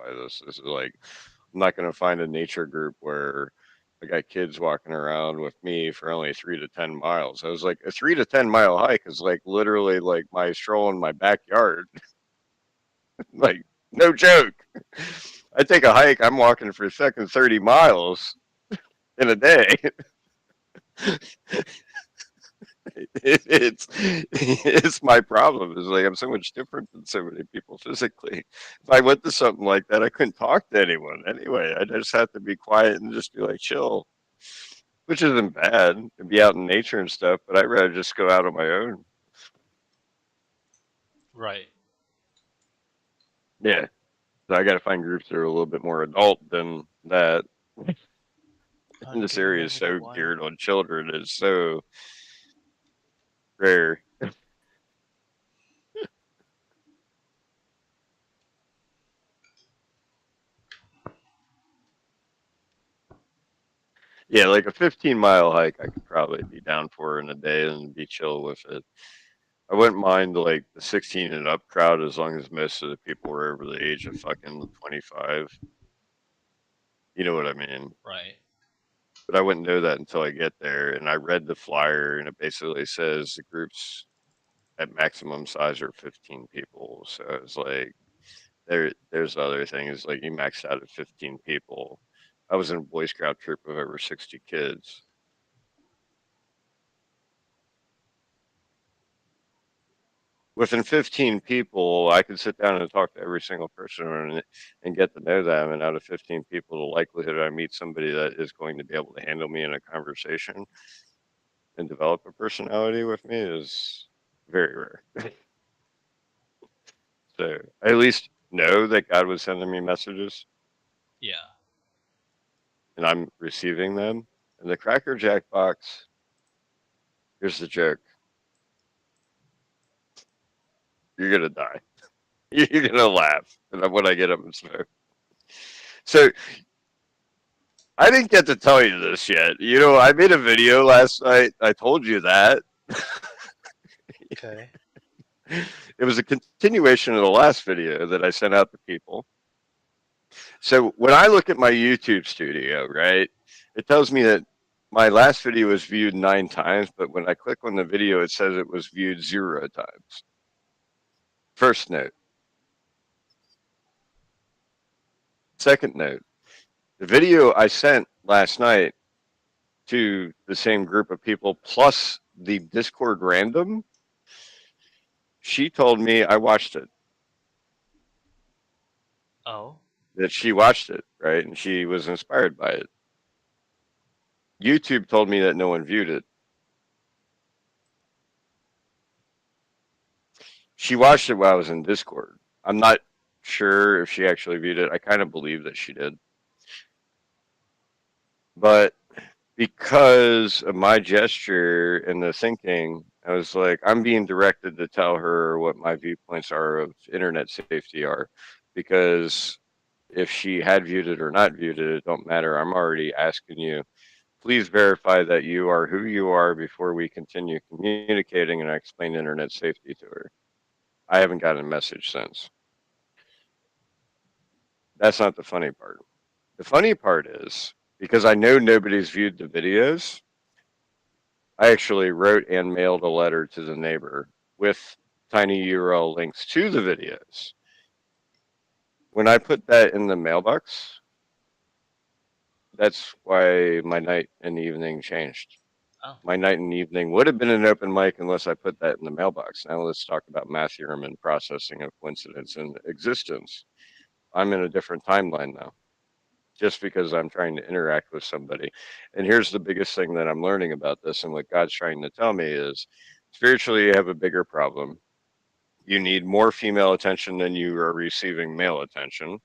by this. This is like, I'm not going to find a nature group where I got kids walking around with me for only 3 to 10 miles. I was like, a 3 to 10 mile hike is like literally like my stroll in my backyard. Like, no joke. I take a hike, I'm walking for second 30 miles in a day. It's my problem. It's like I'm so much different than so many people physically. If I went to something like that, I couldn't talk to anyone anyway. I just have to be quiet and just be like chill, which isn't bad to be out in nature and stuff. But I'd rather just go out on my own. Right. Yeah, so I got to find groups that are a little bit more adult than that. And this Hunting area is live in the so wild. geared on children. It's so rare. Yeah, like a 15-mile hike, I could probably be down for in a day and be chill with it. I wouldn't mind like the 16 and up crowd as long as most of the people were over the age of fucking 25. You know what I mean? Right. But I wouldn't know that until I get there. And I read the flyer, and it basically says the groups at maximum size are 15 people. So it's like there's the other thing is like you maxed out at 15 people. I was in a Boy Scout troop of over 60 kids. Within 15 people, I could sit down and talk to every single person and get to know them. And out of 15 people, the likelihood I meet somebody that is going to be able to handle me in a conversation and develop a personality with me is very rare. So I at least know that God was sending me messages Yeah. and I'm receiving them. And the Cracker Jack box, here's the joke: you're gonna die. You're gonna laugh when I get up and smoke. So I didn't get to tell you this yet. You know, I made a video last night. I told you that. Okay. It was a continuation of the last video that I sent out to people. So when I look at my YouTube studio, right, it tells me that my last video was viewed 9 times, but when I click on the video, it says it was viewed 0 times. First note. Second note. The video I sent last night to the same group of people plus the Discord random, she told me I watched it. Oh. That she watched it, right? And she was inspired by it. YouTube told me that no one viewed it. She watched it while I was in Discord. I'm not sure if she actually viewed it. I kind of believe that she did. But because of my gesture and the thinking, I was like, I'm being directed to tell her what my viewpoints are of internet safety are. Because if she had viewed it or not viewed it, it don't matter. I'm already asking you, please verify that you are who you are before we continue communicating, and I explain internet safety to her. I haven't gotten a message since. That's not the funny part. The funny part is because I know nobody's viewed the videos, I actually wrote and mailed a letter to the neighbor with tiny URL links to the videos. When I put that in the mailbox, that's why my night and evening changed. Oh. My night and evening would have been an open mic unless I put that in the mailbox. Now let's talk about math theorem and processing of coincidence and existence. I'm in a different timeline now just because I'm trying to interact with somebody. And here's the biggest thing that I'm learning about this and what God's trying to tell me is spiritually, you have a bigger problem. You need more female attention than you are receiving male attention.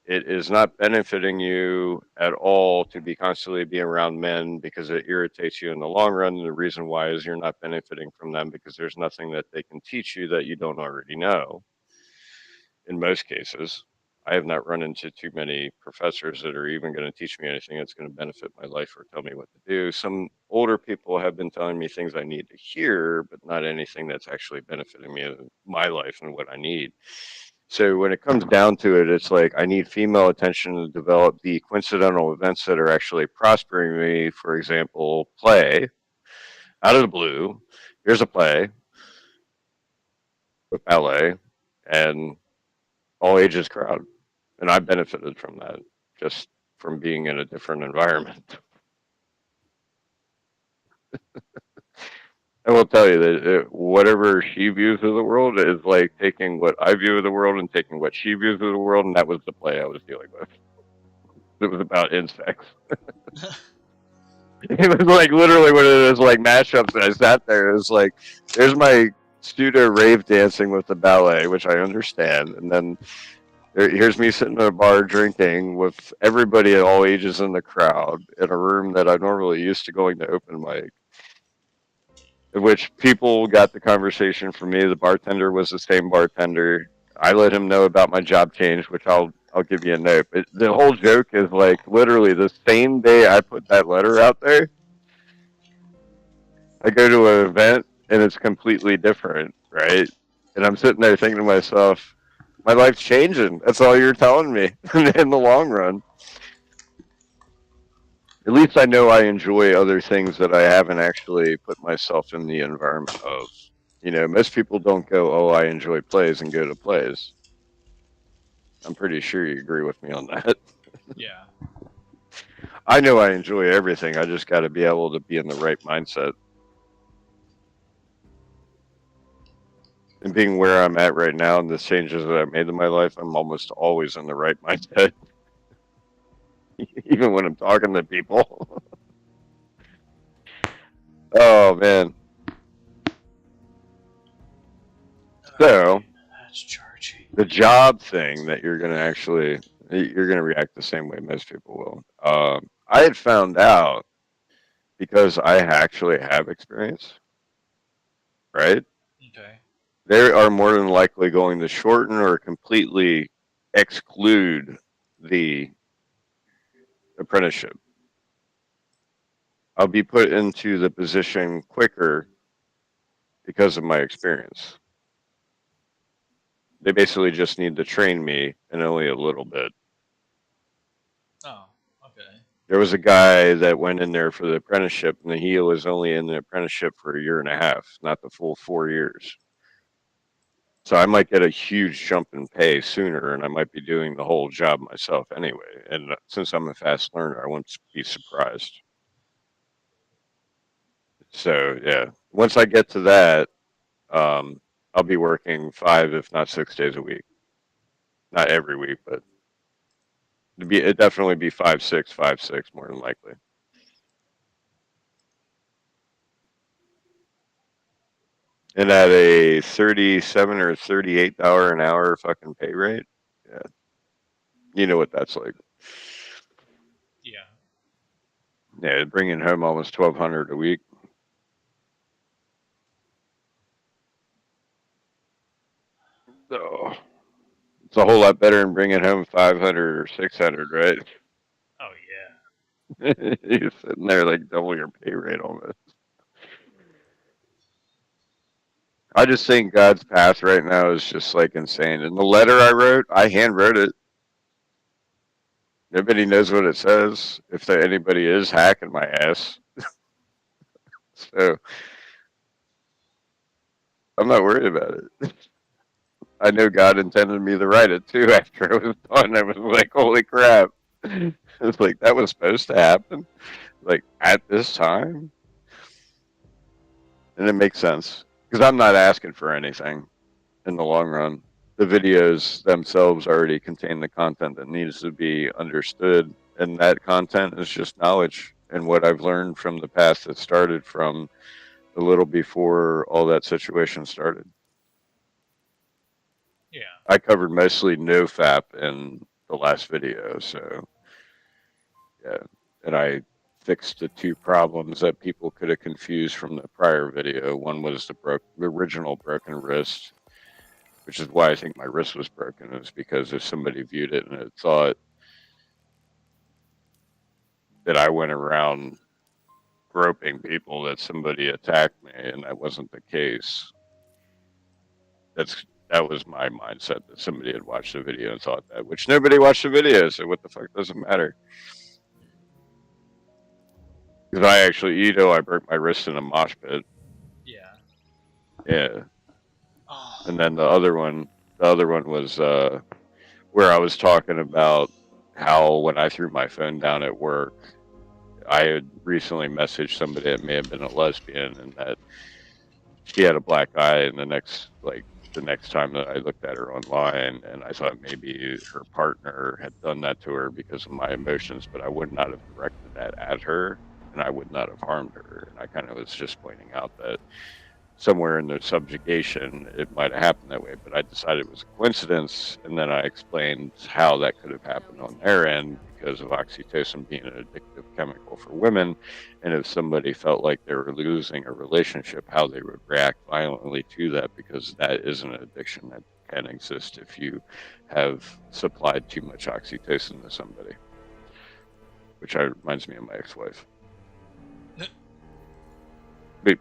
It is not benefiting you at all to be constantly being around men because it irritates you in the long run. And the reason why is you're not benefiting from them because there's nothing that they can teach you that you don't already know in most cases. I have not run into too many professors that are even going to teach me anything that's going to benefit my life or tell me what to do. Some older people have been telling me things I need to hear, but not anything that's actually benefiting me in my life and what I need. So when it comes down to it, it's like I need female attention to develop the coincidental events that are actually prospering me. For example, play out of the blue. Here's a play with ballet and all ages crowd, and I benefited from that just from being in a different environment. I will tell you that whatever she views of the world is like taking what I view of the world and taking what she views of the world, and that was the play I was dealing with. It was about insects. It was like literally one of those like mashups. And I sat there. It was like, there's my pseudo rave dancing with the ballet, which I understand, and then here's me sitting in a bar drinking with everybody at all ages in the crowd in a room that I normally used to going to open mic, in which people got the conversation from me. The bartender was the same bartender. I let him know about my job change, which I'll give you a note. But the whole joke is like literally the same day I put that letter out there, I go to an event and it's completely different, right? And I'm sitting there thinking to myself, my life's changing. That's all you're telling me in the long run. At least I know I enjoy other things that I haven't actually put myself in the environment of. You know, most people don't go, oh, I enjoy plays and go to plays. I'm pretty sure you agree with me on that. Yeah. I know I enjoy everything. I just got to be able to be in the right mindset. And being where I'm at right now and the changes that I've made in my life, I'm almost always in the right mindset, even when I'm talking to people. Oh, man. So, Okay. That's charging. the job thing that you're going to react the same way most people will. I had found out because I actually have experience, right? Okay. They are more than likely going to shorten or completely exclude the apprenticeship. I'll be put into the position quicker because of my experience. They basically just need to train me and only a little bit. Oh, okay. There was a guy that went in there for the apprenticeship, and he was only in the apprenticeship for a year and a half, not the full 4 years. So I might get a huge jump in pay sooner, and I might be doing the whole job myself anyway. And since I'm a fast learner, I won't be surprised. So yeah, once I get to that, um, I'll be working 5, if not 6 days a week. Not every week, but it definitely be 5, 6, 5, 6 more than likely. And at a 37 or $38 an hour fucking pay rate, yeah, you know what that's like. Yeah. Yeah, bringing home almost 1,200 a week. So it's a whole lot better than bringing home 500 or 600, right? Oh yeah. You're sitting there like double your pay rate almost. I just think God's path right now is just like insane. And the letter I wrote, I hand wrote it. Nobody knows what it says. If anybody is hacking my ass, so I'm not worried about it. I know God intended me to write it too. After it was done, I was like, "Holy crap!" It's like that was supposed to happen, like at this time, and it makes sense because I'm not asking for anything in the long run. The videos themselves already contain the content that needs to be understood, and that content is just knowledge and what I've learned from the past that started from a little before all that situation started. Yeah. I covered mostly NoFap in the last video, so yeah, and I fixed the two problems that people could have confused from the prior video. One was the original broken wrist, which is why I think my wrist was broken. It was because if somebody viewed it and it thought that I went around groping people, that somebody attacked me, and that wasn't the case. that was my mindset that somebody had watched the video and thought that, which nobody watched the video, so what the fuck doesn't matter? Because I actually, I broke my wrist in a mosh pit. Yeah. Yeah. Oh. And then the other one was where I was talking about how when I threw my phone down at work, I had recently messaged somebody that may have been a lesbian, and that she had a black eye, and the next time that I looked at her online, and I thought maybe her partner had done that to her because of my emotions, but I would not have directed that at her, and I would not have harmed her. And I kind of was just pointing out that somewhere in the subjugation, it might have happened that way, but I decided it was a coincidence, and then I explained how that could have happened on their end because of oxytocin being an addictive chemical for women, and if somebody felt like they were losing a relationship, how they would react violently to that, because that is an addiction that can exist if you have supplied too much oxytocin to somebody, which reminds me of my ex-wife.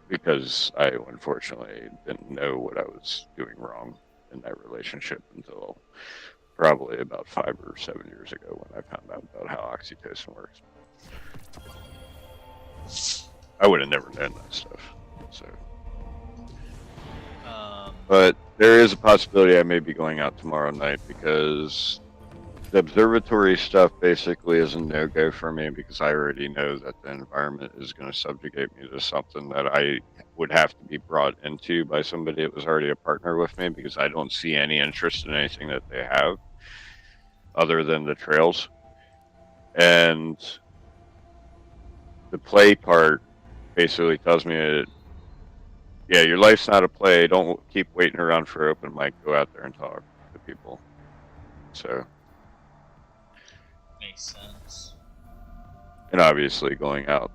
Because I unfortunately didn't know what I was doing wrong in that relationship until probably about 5 or 7 years ago when I found out about how oxytocin works. I would have never known that stuff. So, but there is a possibility I may be going out tomorrow night because the observatory stuff basically is a no-go for me because I already know that the environment is going to subjugate me to something that I would have to be brought into by somebody that was already a partner with me, because I don't see any interest in anything that they have other than the trails. And the play part basically tells me that, yeah, your life's not a play. Don't keep waiting around for open mic. Go out there and talk to people. So... Makes sense. And obviously going out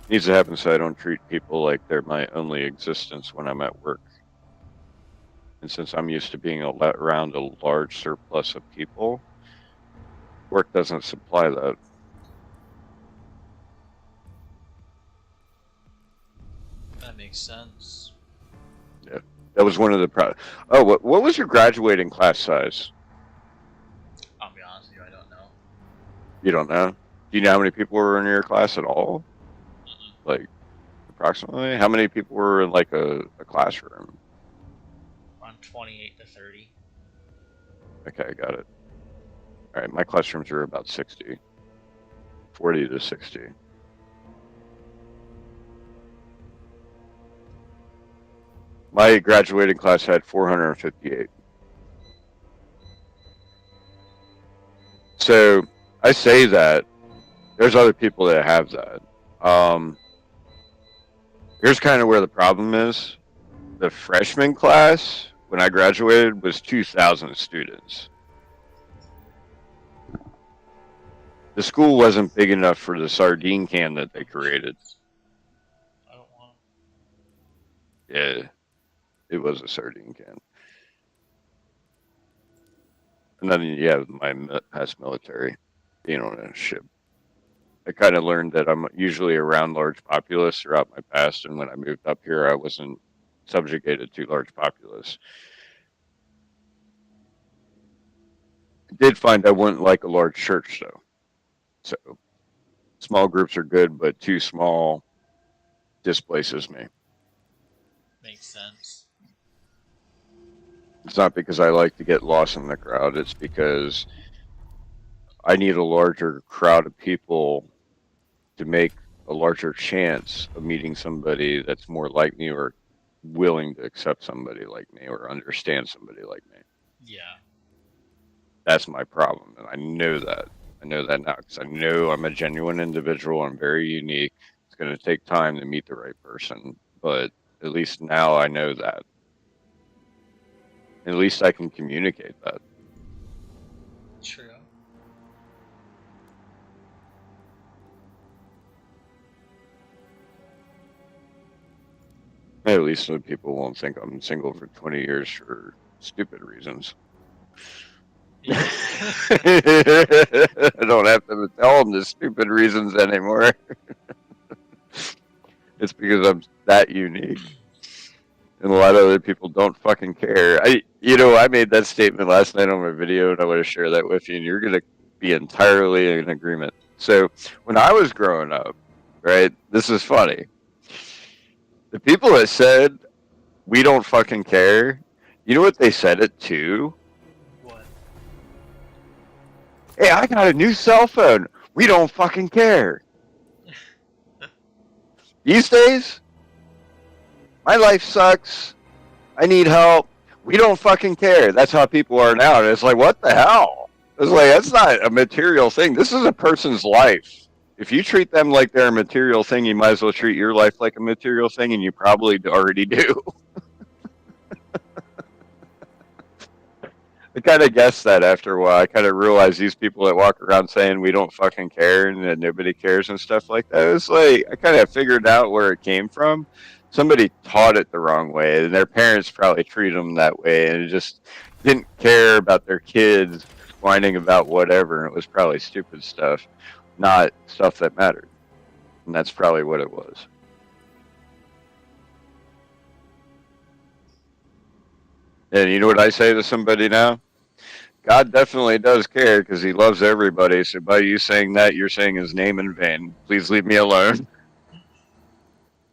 needs to happen so I don't treat people like they're my only existence when I'm at work. And since I'm used to being around a large surplus of people, work doesn't supply that. That makes sense. Yeah, that was one of the Oh, what was your graduating class size? I'll be honest with you, I don't know. You don't know? Do you know how many people were in your class at all? Like, approximately? How many people were in, like, a classroom? Around 28 to 30. Okay, got it. All right, my classrooms are about 60. 40 to 60. My graduating class had 458. So I say that there's other people that have that. Here's kind of where the problem is. The freshman class, when I graduated, was 2,000 students. The school wasn't big enough for the sardine can that they created. I don't want. Yeah, it was a sardine can. And then you have my past military, being on a ship. I kind of learned that I'm usually around large populace throughout my past, and when I moved up here, I wasn't subjugated to large populace. I did find I wouldn't like a large church, though. So small groups are good, but too small displaces me. Makes sense. It's not because I like to get lost in the crowd. It's because I need a larger crowd of people to make a larger chance of meeting somebody that's more like me or willing to accept somebody like me or understand somebody like me. Yeah. That's my problem, and I know that. I know that now because I know I'm a genuine individual. I'm very unique. It's going to take time to meet the right person, but at least now I know that. At least I can communicate that. True. At least so people won't think I'm single for 20 years for stupid reasons. Yeah. I don't have to tell them the stupid reasons anymore. It's because I'm that unique. and a lot of other people don't fucking care. I made that statement last night on my video, and I want to share that with you, and you're gonna be entirely in agreement. So when I was growing up, right, this is funny. The people that said we don't fucking care, you know what they said it to? What? Hey, I got a new cell phone. We don't fucking care. These days, my life sucks. I need help. We don't fucking care. That's how people are now. And it's like, what the hell? It's like, that's not a material thing. This is a person's life. If you treat them like they're a material thing, you might as well treat your life like a material thing, and you probably already do. I kind of guessed that after a while. I kind of realized these people that walk around saying we don't fucking care and that nobody cares and stuff like that. It's like, I kind of figured out where it came from. Somebody taught it the wrong way, and their parents probably treated them that way, and it just didn't care about their kids whining about whatever. It was probably stupid stuff, not stuff that mattered. And that's probably what it was. And you know what I say to somebody now? God definitely does care because he loves everybody. So by you saying that, you're saying his name in vain. Please leave me alone.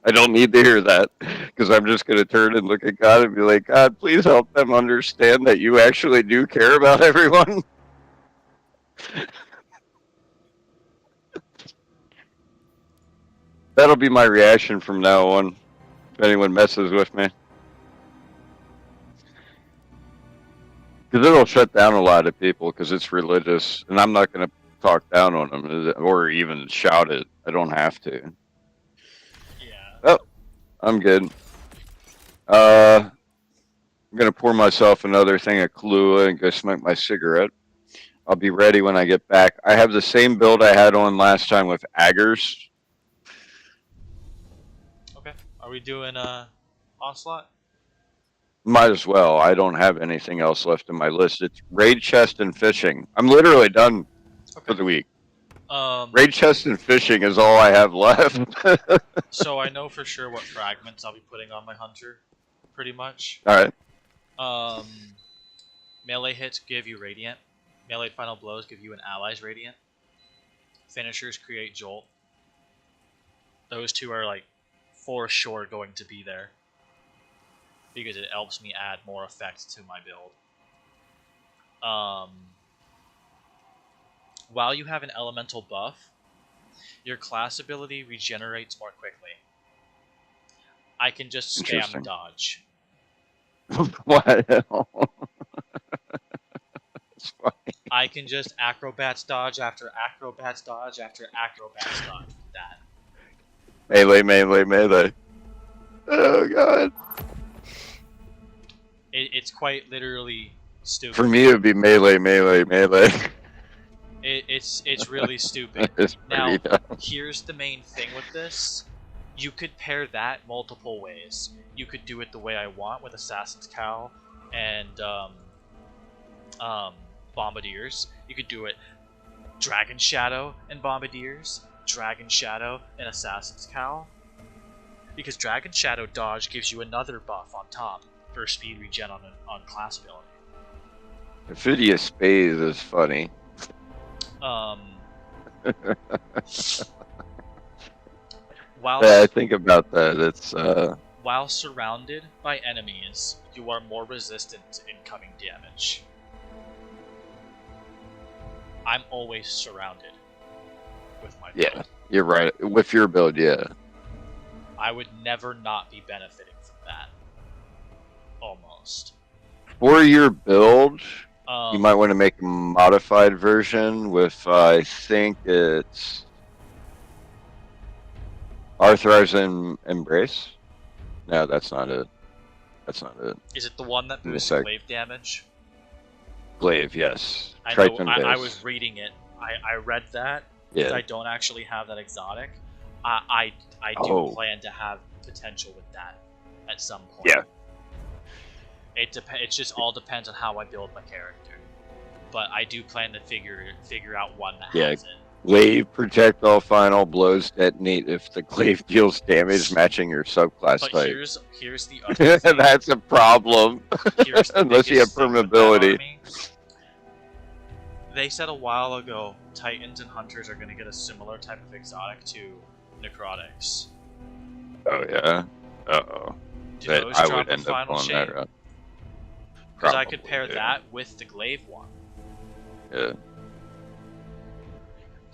I don't need to hear that because I'm just going to turn and look at God and be like, God, please help them understand that you actually do care about everyone. That'll be my reaction from now on if anyone messes with me. Because it'll shut down a lot of people because it's religious, and I'm not going to talk down on them or even shout it. I don't have to. Yeah. Oh, I'm good. I'm going to pour myself another thing of Kahlua and go smoke my cigarette. I'll be ready when I get back. I have the same build I had on last time with Aggers. Okay. Are we doing onslaught? Might as well. I don't have anything else left in my list. It's raid chest and fishing. I'm literally done for the week. Raid chest and fishing is all I have left. So I know for sure what fragments I'll be putting on my hunter, pretty much. All right. Melee hits give you radiant. Melee final blows give you an ally's radiant. Finishers create jolt. Those two are like for sure going to be there because it helps me add more effect to my build. While you have an elemental buff, your class ability regenerates more quickly. I can just spam dodge. What? I can just acrobats dodge after acrobats dodge after acrobats dodge with that. Melee. Oh god. It's quite literally stupid. For me, it would be melee. It's really stupid. Now, here's the main thing with this. You could pair that multiple ways. You could do it the way I want with Assassin's Cowl and Bombardiers. You could do it Dragon Shadow and Bombardiers, Dragon Shadow and Assassin's Cowl. Because Dragon Shadow dodge gives you another buff on top for speed regen on class ability. Ophidius Spades is funny. I think about that. It's while surrounded by enemies, you are more resistant to incoming damage. I'm always surrounded with my build. Yeah, you're right. With your build, yeah. I would never not be benefiting from that. Almost. For your build, you might want to make a modified version with, I think it's Arthur's Embrace. No, that's not it. Is it the one that boosts glaive damage? Glaive, yes. I was reading it. I read that. Yeah. I don't actually have that exotic. I do plan to have potential with that at some point. Yeah. It just all depends on how I build my character. But I do plan to figure out one that has it. Glaive projectile final blows detonate if the glaive deals damage matching your subclass But type. here's the other thing. That's a problem. Here's the Unless you have biggest thing with that permeability. army. They said a while ago Titans and Hunters are going to get a similar type of exotic to Necrotics. Oh yeah. Uh-oh. Do But those I drop would with end up Final going Shape? that route. Because I could pair Probably, that with the Glaive one. Yeah.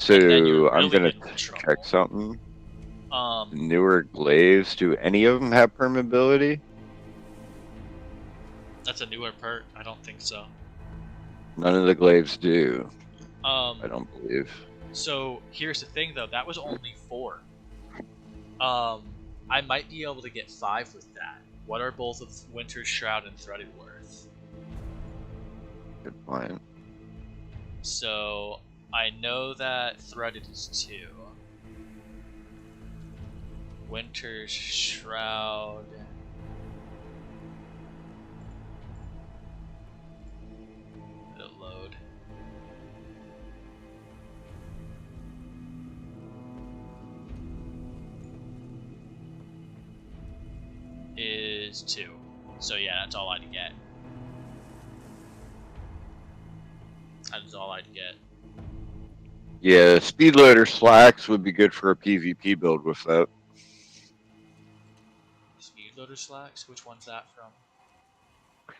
And then So you're I'm really gonna in trouble. check something. Um, Newer glaives, do any of them have permeability? that's a newer perk. I don't think so. None of the glaives do. I I don't believe. So here's the thing, though. That was only 4. I might be able to get 5 with that. What are both of Winter's Shroud and Threaded worth? Good point. So I know that Threaded is 2. Winter's Shroud. Let it load. Is 2. So yeah, that's all I'd get. That's all I'd get. Yeah, speed loader slacks would be good for a PvP build with that. Speedloader slacks? Which one's that from?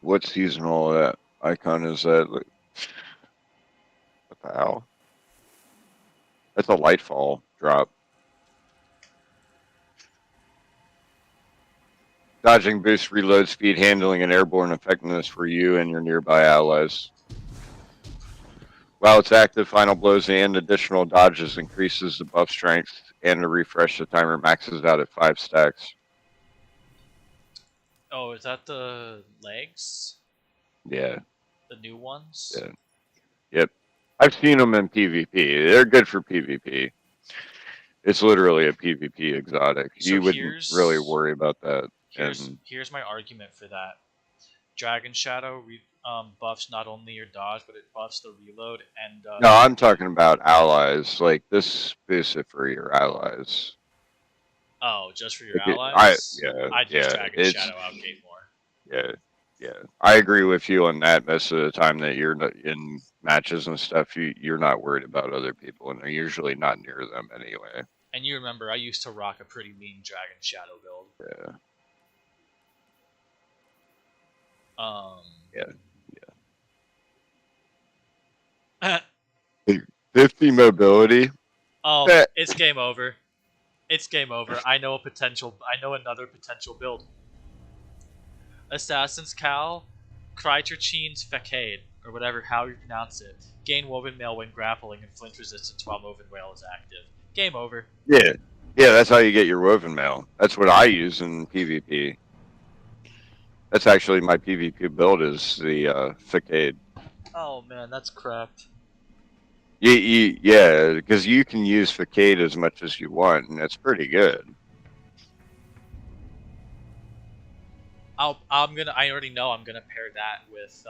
What seasonal that icon is that? What the hell? That's a Lightfall drop. Dodging boosts reload speed, handling, and airborne effectiveness for you and your nearby allies. While it's active, final blows and additional dodges increases the buff strength, and to refresh the timer maxes out at 5 stacks. Oh, is that the legs? Yeah. The new ones? Yeah. Yep. I've seen them in PvP. They're good for PvP. It's literally a PvP exotic. So You wouldn't really worry about that. Here's my argument for that. Dragon Shadow buffs not only your dodge, but it buffs the reload and. No, I'm talking about allies. Like this boosts it for your allies. Oh, just for your Like allies? yeah, I'd use Dragon Shadow outgate more. Yeah, yeah. I agree with you on that. Most of the time that you're in matches and stuff, you're not worried about other people, and they're usually not near them anyway. And you remember, I used to rock a pretty mean Dragon Shadow build. Yeah. Yeah. 50 mobility. Oh, it's game over. It's game over. I know another potential build. Assassin's Cal, Kryterchine's Facade, or whatever, how you pronounce it. Gain Woven Mail when grappling and flinch resistance while Woven Mail is active. Game over. Yeah. Yeah, that's how you get your Woven Mail. That's what I use in PvP. That's actually my PvP build is the Facade. Oh man, that's cracked. Yeah, because you can use Facade as much as you want, and that's pretty good. I already know I'm gonna pair that with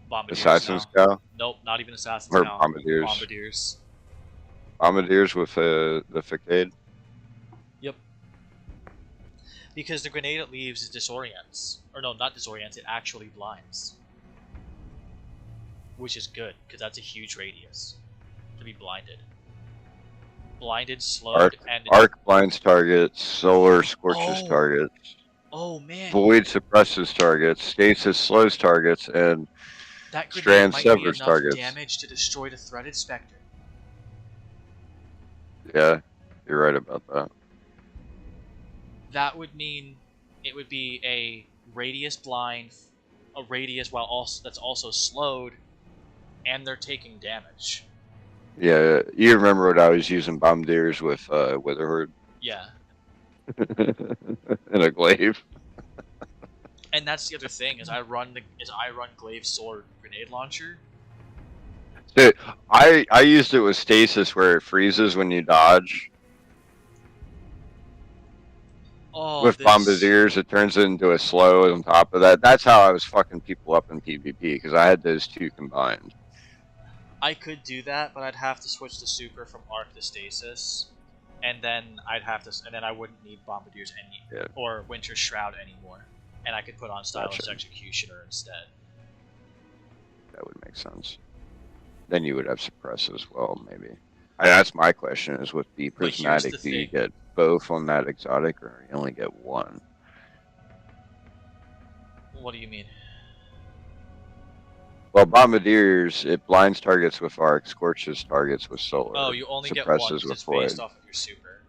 Bombardiers. Assassin's Cal? Nope, not even Assassin's Or Cal. Bombardiers. Bombardiers. Bombardiers with the Facade? Yep. Because the grenade it leaves is disorients. Or no, not disorients, it actually blinds. Which is good, because that's a huge radius to be blinded. Blinded, slowed, and... Arc blinds targets, Solar scorches targets. Oh, man. Void suppresses targets, Stasis slows targets, and that Strand might severs be enough targets. Damage to destroy the Threaded Spectre. Yeah, you're right about that. That would mean it would be a radius blind, a radius that's also slowed, and they're taking damage. Yeah, you remember what I was using Bombardiers with Witherhoard? Yeah. And a Glaive. And that's the other thing is I run Glaive Sword grenade launcher. Dude, I used it with Stasis where it freezes when you dodge. Oh, Well, With this bombardiers, it turns it into a slow on top of that. That's how I was fucking people up in PvP because I had those two combined. I could do that, but I'd have to switch the super from arc to stasis, and then I wouldn't need bombardiers Yeah, or winter shroud anymore, and I could put on gotcha. stylish executioner instead. That would make sense. Then you would have suppress as well, maybe. That's my question: is with the But here's the prismatic, do you thing. get both on that exotic, or you only get one? What do you mean? Well, bombardiers, it blinds targets with arc, scorches targets with Oh, solar, you only get one suppresses because with it's based void. off of your super.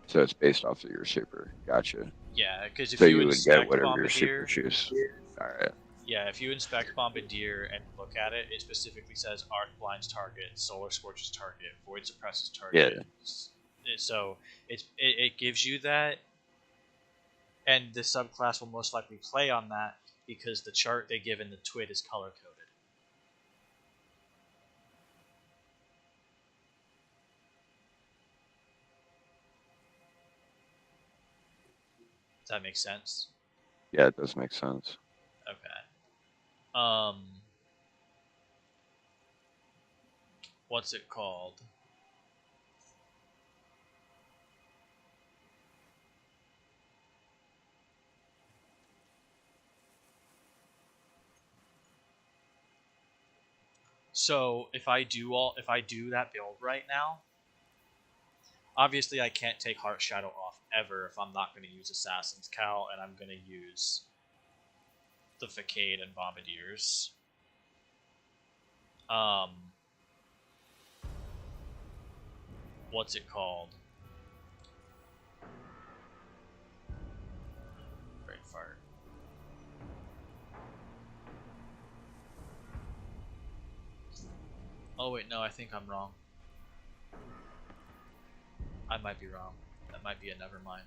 So it's based off of your super. Gotcha. Yeah, because if So you you would get inspect whatever your super bombardier, choose. All right. yeah, if you inspect bombardier and look at it, it specifically says arc blinds target, solar scorches target, void suppresses Yeah, target. So it gives you that, and the subclass will most likely play on that because the chart they give in the twit is color coded. Does that make sense? yeah, it does make sense. Okay. Um, what's it called? So if I do that build right now, obviously I can't take Heart Shadow off ever if I'm not going to use Assassin's Cal and I'm going to use the Facade and Bombardiers. Um, what's it called? Brain fart. Oh wait, no, I think I'm wrong. I might be wrong. That might be a never mind.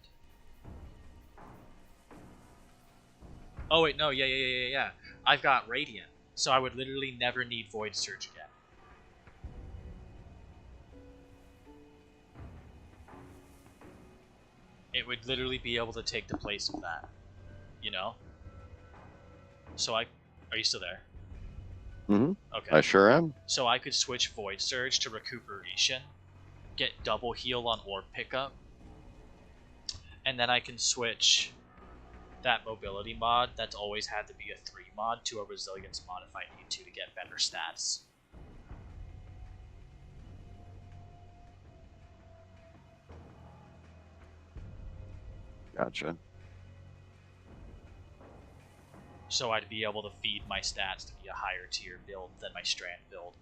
Oh wait, no, yeah. I've got Radiant, so I would literally never need Void Surge again. It would literally be able to take the place of that, you know? So are you still there? Mm-hmm. Okay. I sure am. So I could switch Void Surge to Recuperation, get double heal on Orb Pickup, and then I can switch that mobility mod that's always had to be a 3 mod to a resilience mod if I need to get better stats. Gotcha. So I'd be able to feed my stats to be a higher tier build than my Strand build.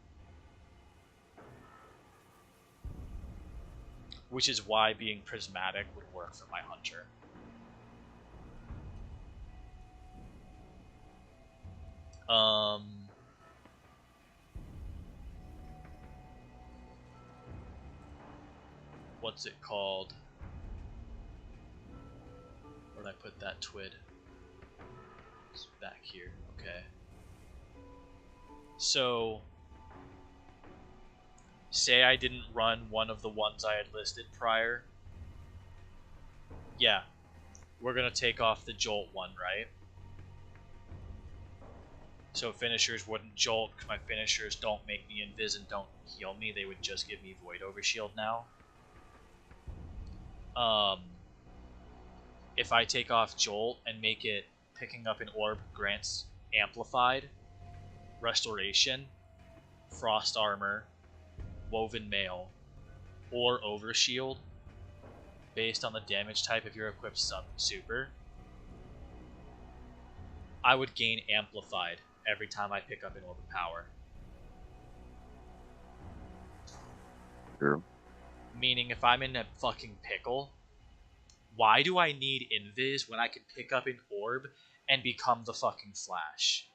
Which is why being prismatic would work for my Hunter. What's it called? Where did I put that twid? It's back here. Okay. So, say I didn't run one of the ones I had listed prior. Yeah, we're gonna take off the Jolt one, right? So finishers wouldn't jolt because my finishers don't make me invis and don't heal me. They would just give me void overshield now. Um, if I take off jolt and make it picking up an orb grants amplified, restoration, frost armor, woven mail, or overshield based on the damage type of your equipped super, I would gain amplified every time I pick up an orb of power. Sure. Meaning if I'm in a fucking pickle, why do I need invis when I can pick up an orb and become the fucking Flash?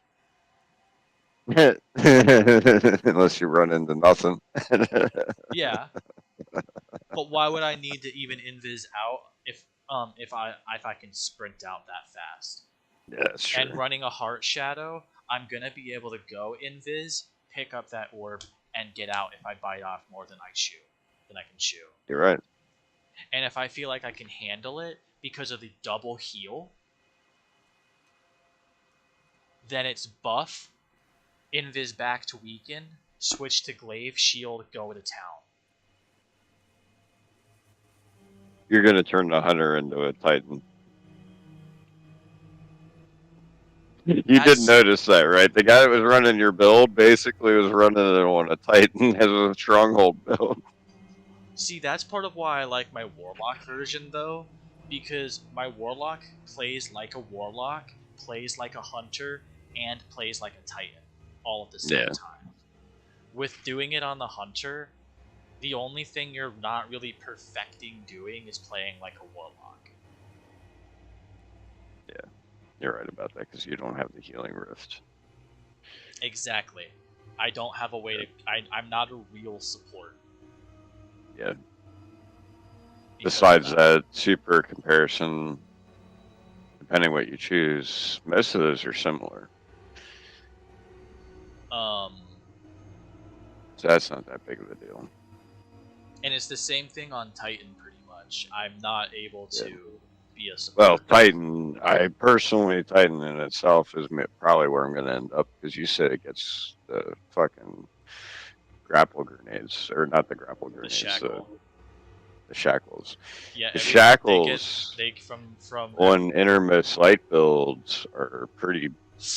Unless you run into nothing. Yeah, but why would I need to even invis out if I can sprint out that fast? Yeah, that's And true. running a Heart Shadow, I'm gonna be able to go invis, pick up that orb, and get out if I bite off more than I can chew. You're right. And if I feel like I can handle it, because of the double heal, then it's buff, invis back to weaken, switch to glaive, shield, go to town. You're gonna turn the hunter into a titan. You did That's notice that, right? The guy that was running your build basically was running it on a titan as a stronghold build. See, that's part of why I like my warlock version though, because my warlock plays like a warlock, plays like a hunter, and plays like a titan all at the same Yeah, time. With doing it on the hunter, the only thing you're not really perfecting doing is playing like a warlock. yeah, you're right about that because you don't have the healing rift. Exactly. I don't have a way to. I'm not a real support. Yeah. Because of Besides that. that, super comparison, depending what you choose, most of those are similar. Um, So that's not that big of a deal. and it's the same thing on Titan pretty much. I'm not able Yeah. to be a Well, support. Titan, I personally, Titan in itself is probably where I'm going to end up because you said it gets the fucking grapple grenades, or not the grapple The grenades, shackle. the shackles. Yeah, The they get shackles they from on innermost light builds are pretty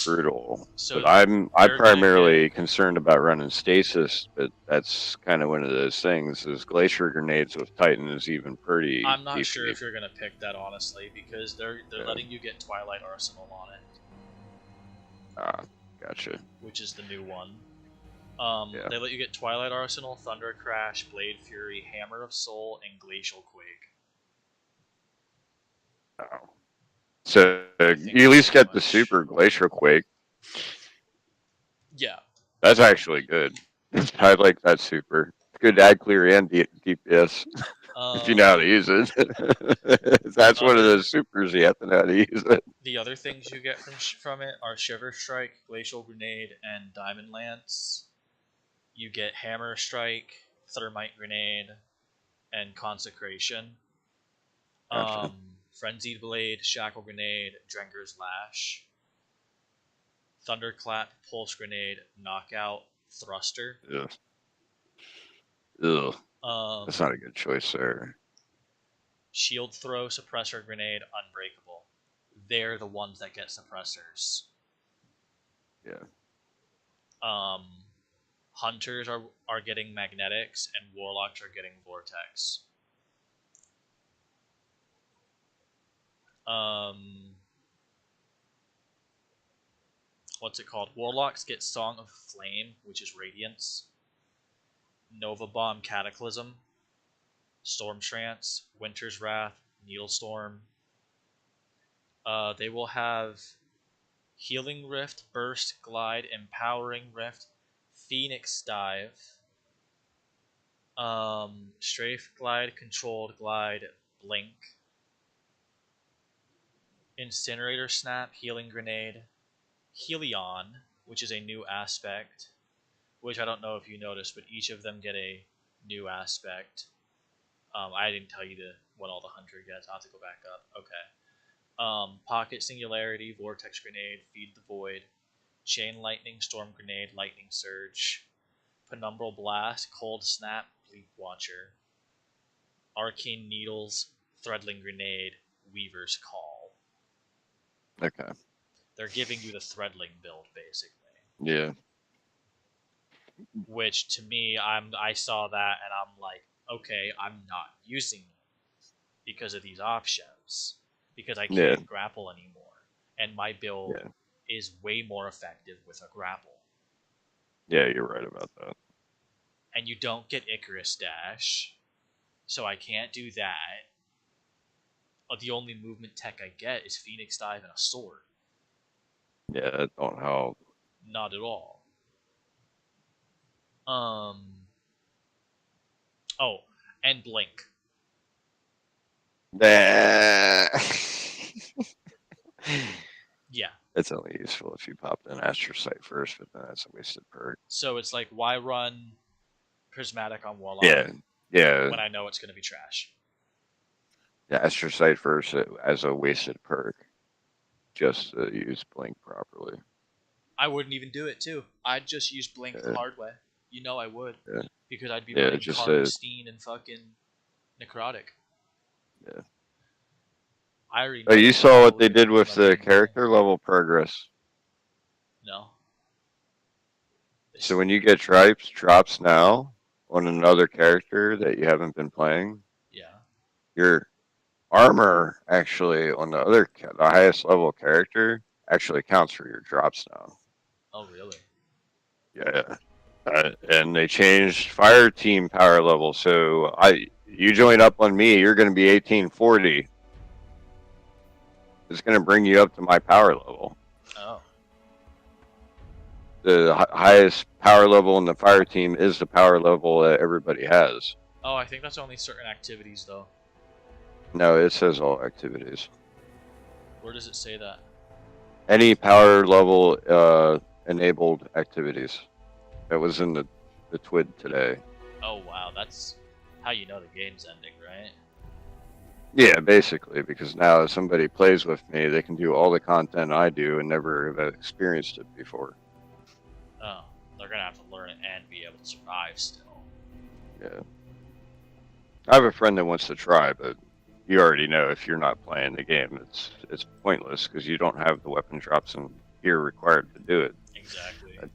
brutal. But so I'm they're gonna get. primarily concerned about running stasis, but that's kind of one of those things. Is glacier grenades with Titan is even pretty I'm not sure beefy. if you're gonna pick that honestly because they're Yeah. letting you get Twilight Arsenal on it, Ah, gotcha. which is the new one. Yeah. They let you get Twilight Arsenal, Thunder Crash, Blade Fury, Hammer of Soul, and Glacial Quake. Oh. So I think you at that's least too get the much. super glacier quake. Yeah. That's actually good. I like that super. It's good to add clear and DPS if you know how to use it. The That's one of other those supers you have to know how to use it. the other things you get from it are Shiver Strike, Glacial Grenade, and Diamond Lance. You get Hammer Strike, Thermite Grenade, and Consecration. Gotcha. Frenzied Blade, Shackle Grenade, Drenger's Lash, Thunderclap, Pulse Grenade, Knockout, Thruster. Ugh. Ugh. Um, That's not a good choice there. Shield Throw, Suppressor Grenade, Unbreakable. They're the ones that get suppressors. Yeah. Um, Hunters are getting Magnetics, and Warlocks are getting Vortex. Um, what's it called? Warlocks get Song of Flame, which is Radiance. Nova Bomb, Cataclysm. Storm Trance, Winter's Wrath, Needlestorm. They will have Healing Rift, Burst, Glide, Empowering Rift, Phoenix Dive, Strafe Glide, Controlled Glide, Blink, Incinerator Snap, Healing Grenade, Helion, which is a new aspect, which I don't know if you noticed, but each of them get a new aspect. I didn't tell you what all the 100 gets. I'll have to go back up. Okay. Pocket Singularity, Vortex Grenade, Feed the Void, Chain Lightning, Storm Grenade, Lightning Surge, Penumbral Blast, Cold Snap, Bleak Watcher, Arcane Needles, Threadling Grenade, Weaver's Call. Okay. They're giving you the Threadling build, basically. Yeah. Which to me, I saw that and I'm like, okay, I'm not using it because of these options. Because I Yeah. can't grapple anymore. And my build Yeah. is way more effective with a grapple. Yeah. You're right about that. And you don't get Icarus Dash, so I can't do that. The only movement tech I get is Phoenix Dive and a sword. Yeah. That don't help. Not at all. Um. Oh, and Blink. Nah. Yeah. It's only useful if you pop in Astrocyte first, but then that's a wasted perk. So it's like, why run Prismatic on Warlock Yeah. Yeah. when I know it's going to be trash? Yeah, astrocyte first as a wasted perk, just to use blink properly. I wouldn't even do it too. I'd just use Blink the Yeah, hard way. You know I would. yeah, Because I'd be yeah. running Just Karmstein and fucking Necrotic. yeah. I already Oh, know you that's saw what they probably did with my the main goal. character level progress. No. So when you get drops now on another character that you haven't been playing, Yeah. your armor actually on the highest level character actually counts for your drops now. Oh, really? Yeah. And they changed fire team power level. So you join up on me, you're going to be 1840. It's going to bring you up to my power level. Oh. The highest power level in the fire team is the power level that everybody has. Oh, I think that's only certain activities, though. No, it says all activities. Where does it say that? Any power level enabled activities. That was in the TWID today. Oh, wow. That's how you know the game's ending, right? Yeah, basically, because now if somebody plays with me, they can do all the content I do and never have experienced it before. Oh. They're gonna have to learn it and be able to survive still. Yeah. I have a friend that wants to try, but you already know if you're not playing the game, it's pointless because you don't have the weapon drops and gear required to do it. Exactly. I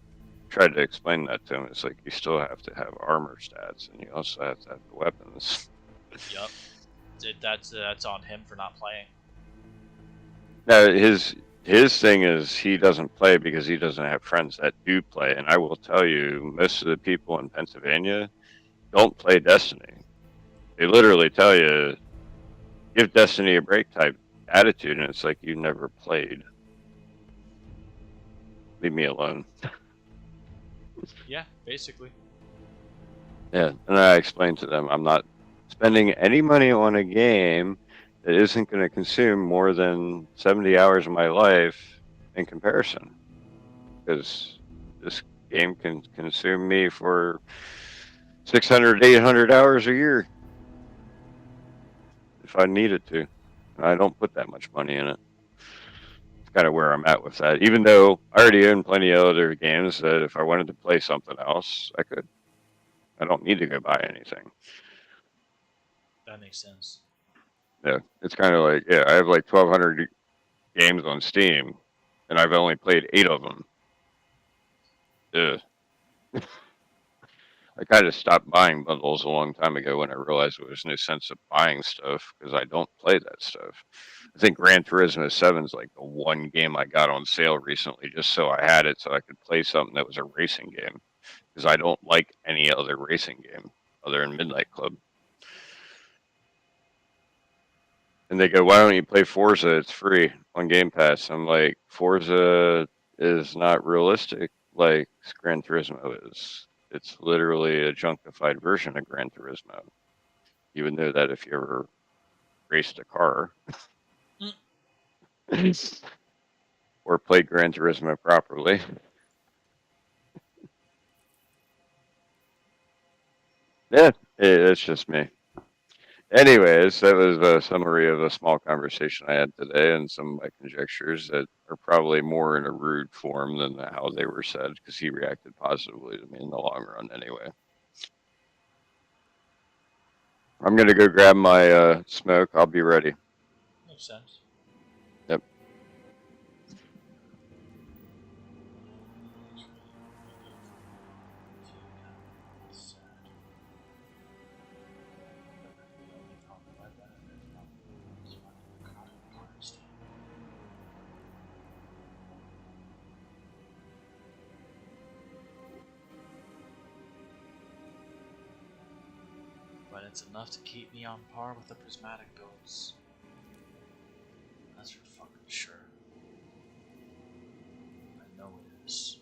tried to explain that to him. It's like you still have to have armor stats and you also have to have the weapons. Yep. That's on him for not playing. No, his thing is he doesn't play because he doesn't have friends that do play. And I will tell you, most of the people in Pennsylvania don't play Destiny. They literally tell you, give Destiny a break type attitude, and it's like you never played. Leave me alone. Yeah, basically. Yeah, and I explained to them I'm not spending any money on a game that isn't going to consume more than 70 hours of my life in comparison, because this game can consume me for 600, 800 hours a year if I needed to. And I don't put that much money in it. It's kind of where I'm at with that. Even though I already own plenty of other games that if I wanted to play something else, I could. I don't need to go buy anything. That makes sense. Yeah, it's kind of like, yeah, I have like 1,200 games on Steam, and I've only played 8 of them. Ugh. I kind of stopped buying bundles a long time ago when I realized there was no sense of buying stuff because I don't play that stuff. I think Gran Turismo 7 is like the one game I got on sale recently just so I had it so I could play something that was a racing game because I don't like any other racing game other than Midnight Club. And they go, why don't you play Forza? It's free on Game Pass. I'm like, Forza is not realistic like Gran Turismo is. It's literally a junkified version of Gran Turismo. Even though that if you ever raced a car Mm. or played Gran Turismo properly. Yeah, it's just me. Anyways, that was a summary of a small conversation I had today and some of my conjectures that are probably more in a rude form than how they were said because he reacted positively to me in the long run anyway. I'm going to go grab my smoke. I'll be ready. Makes sense. Yep. But it's enough to keep me on par with the prismatic builds. That's for fucking sure. I know it is.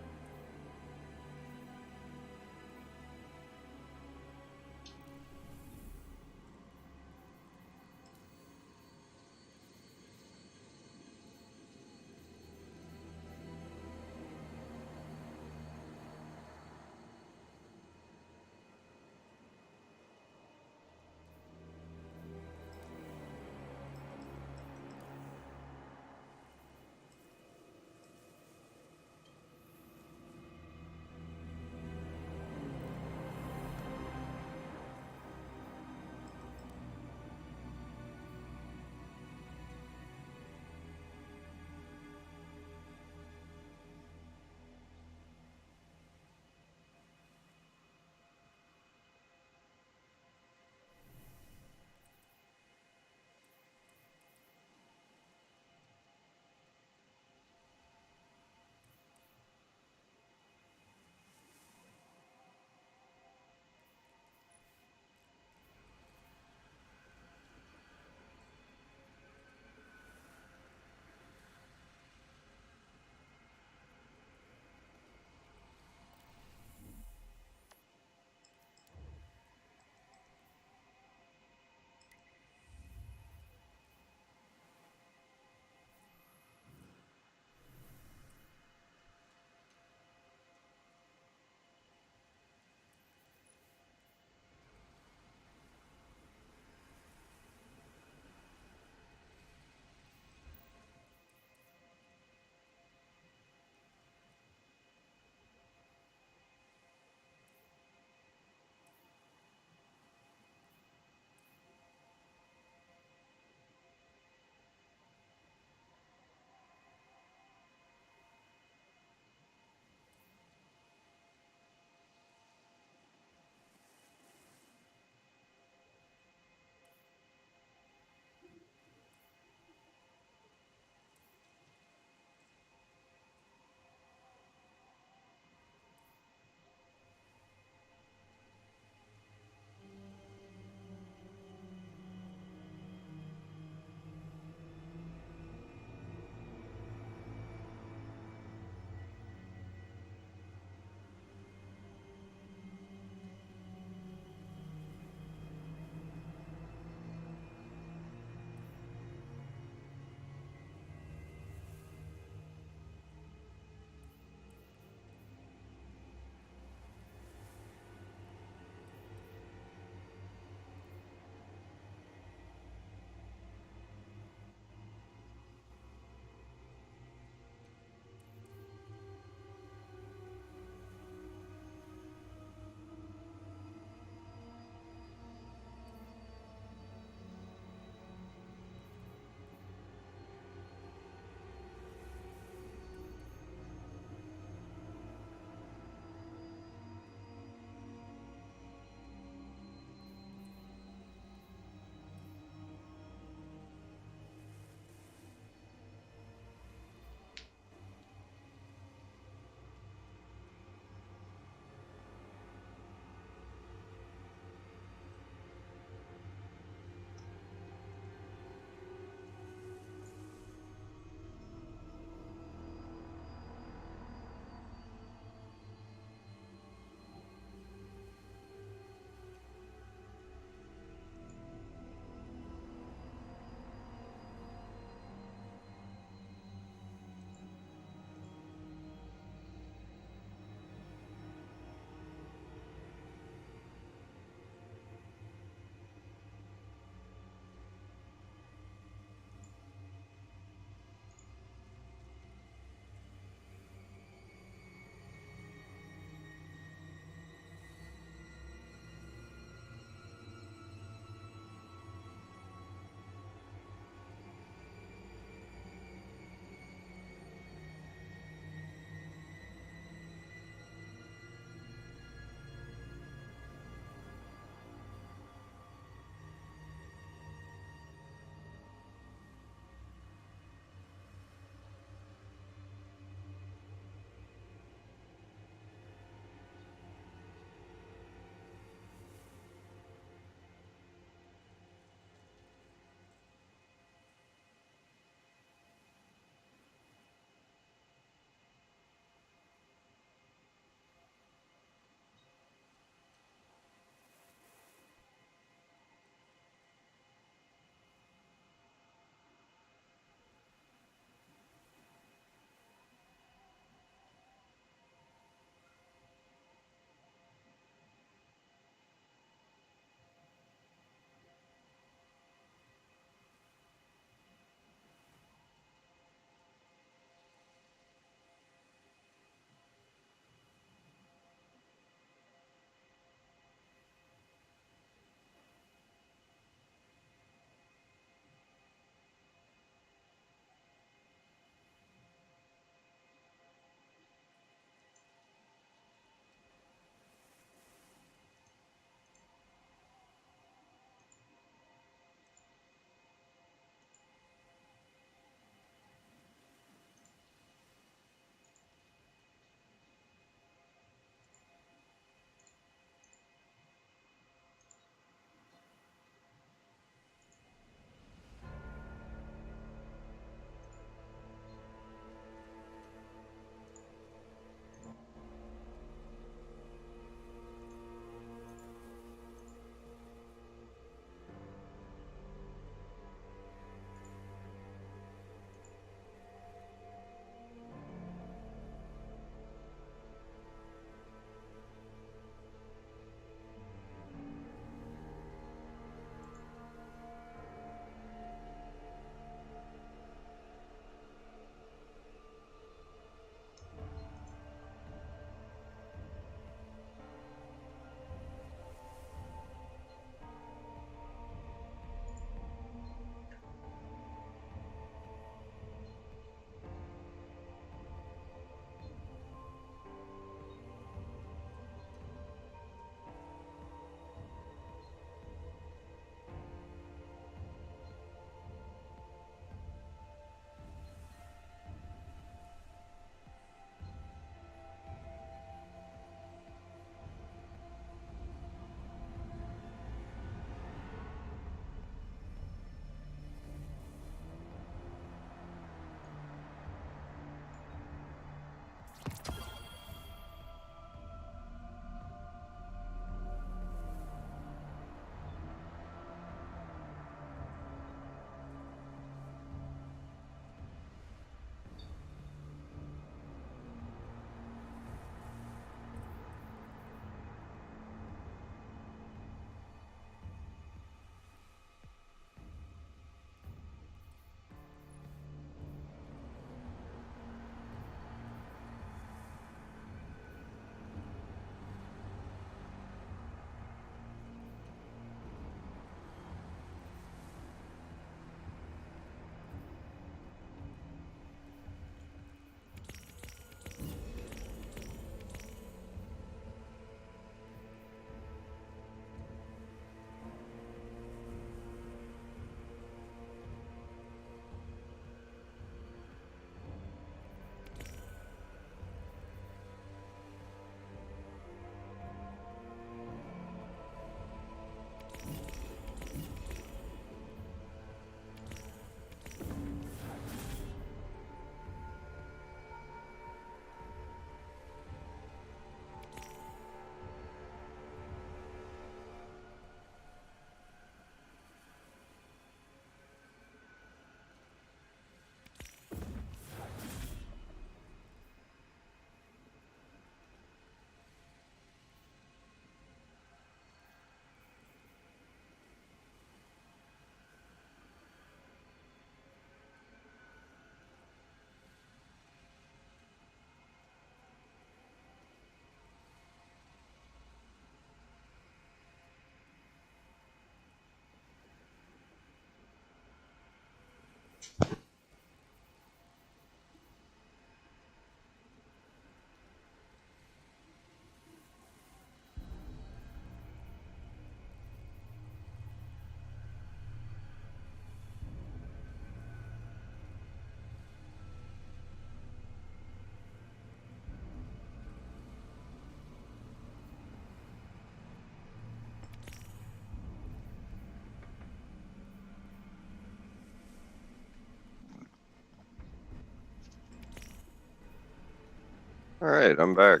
All right, I'm back.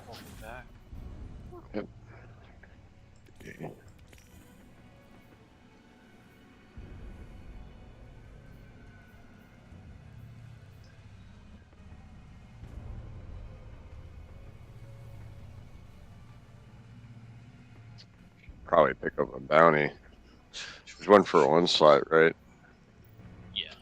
Welcome back. Yep. Probably pick up a bounty. There's one for one slot, right? Yeah.